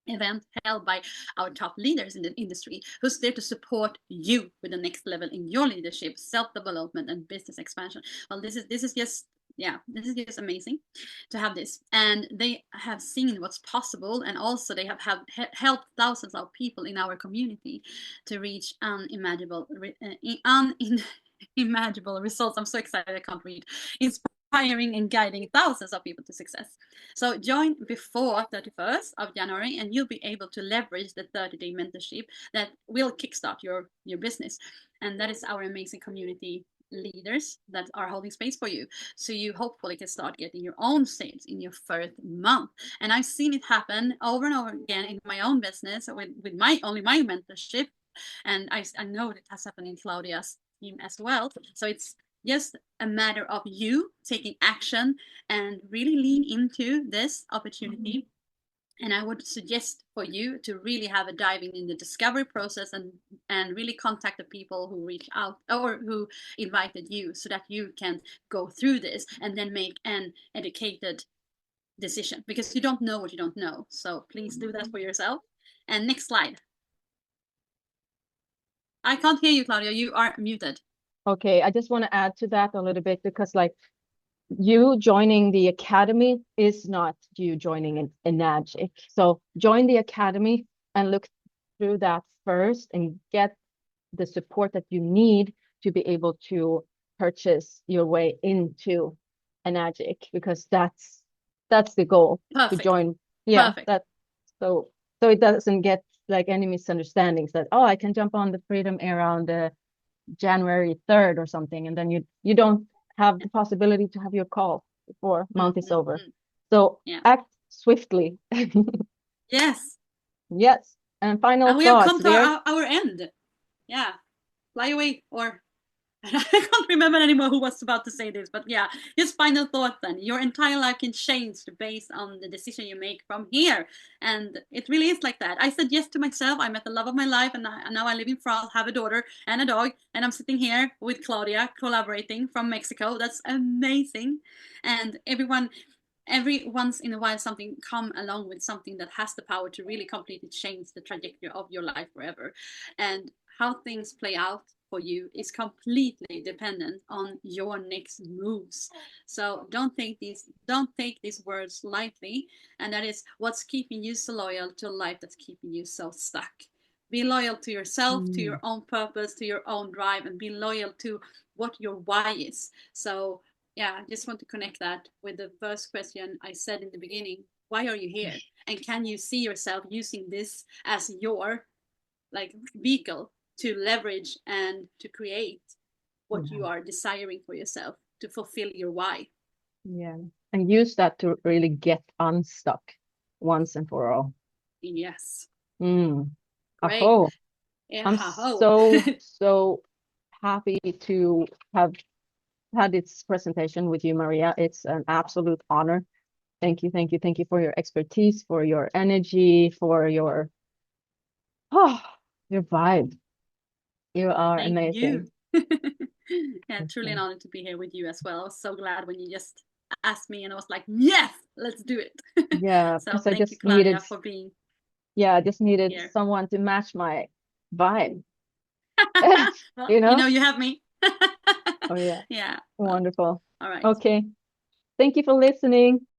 event held by our top leaders in the industry, who's there to support you with the next level in your leadership, self-development, and business expansion. Well, this is just amazing to have this. And they have seen what's possible, and also they have helped thousands of people in our community to reach unimaginable results. I'm so excited I can't read. Inspiring and guiding thousands of people to success. So join before 31st of January, and you'll be able to leverage the 30-day mentorship that will kickstart your business. And that is our amazing community leaders that are holding space for you. So you hopefully can start getting your own sales in your first month. And I've seen it happen over and over again in my own business with my mentorship. And I know it has happened in Claudia's team as well. So it's just a matter of you taking action and really lean into this opportunity. And I would suggest for you to really have a diving in the discovery process and really contact the people who reach out or who invited you, so that you can go through this and then make an educated decision, because you don't know what you don't know. So please do that for yourself. And next slide. I can't hear you, Claudia. You are muted. Okay, I just want to add to that a little bit, because like you joining the academy is not you joining a Enagic. So join the academy and look through that first and get the support that you need to be able to purchase your way into Enagic, because that's the goal. Perfect. To join. Yeah, Perfect. that so it doesn't get like any misunderstandings that, oh, I can jump on the Freedom Era on the January 3rd or something, and then you don't have the possibility to have your call before month is over. So yeah. Act swiftly. Yes. Yes. And final and we have thoughts, come to our end. Yeah. Fly away, or I can't remember anymore who was about to say this, but yeah, just final thought then. Your entire life can change based on the decision you make from here. And it really is like that. I said yes to myself. I met the love of my life, and now I live in France, have a daughter and a dog, and I'm sitting here with Claudia collaborating from Mexico. That's amazing. And every once in a while something come along with something that has the power to really completely change the trajectory of your life forever. And how things play out for you is completely dependent on your next moves. So don't take these words lightly. And that is what's keeping you so loyal to a life that's keeping you so stuck. Be loyal to yourself, to your own purpose, to your own drive, and be loyal to what your why is. So yeah, I just want to connect that with the first question I said in the beginning. Why are you here? And can you see yourself using this as your like vehicle to leverage and to create what you are desiring for yourself, to fulfill your why? Yeah. And use that to really get unstuck once and for all. Yes. Great. Aho. Yeah, I'm so happy to have had this presentation with you, Maria. It's an absolute honor. Thank you for your expertise, for your energy, for your vibe. You are Thank amazing. You. Yeah, truly an honor to be here with you as well. I was so glad when you just asked me, and I was like, yes, let's do it. Yeah, so because thank you, Claudia, for being. Yeah, I just needed here. Someone to match my vibe. Well, you have me. Oh yeah. Yeah. Wonderful. All right. Okay. Thank you for listening.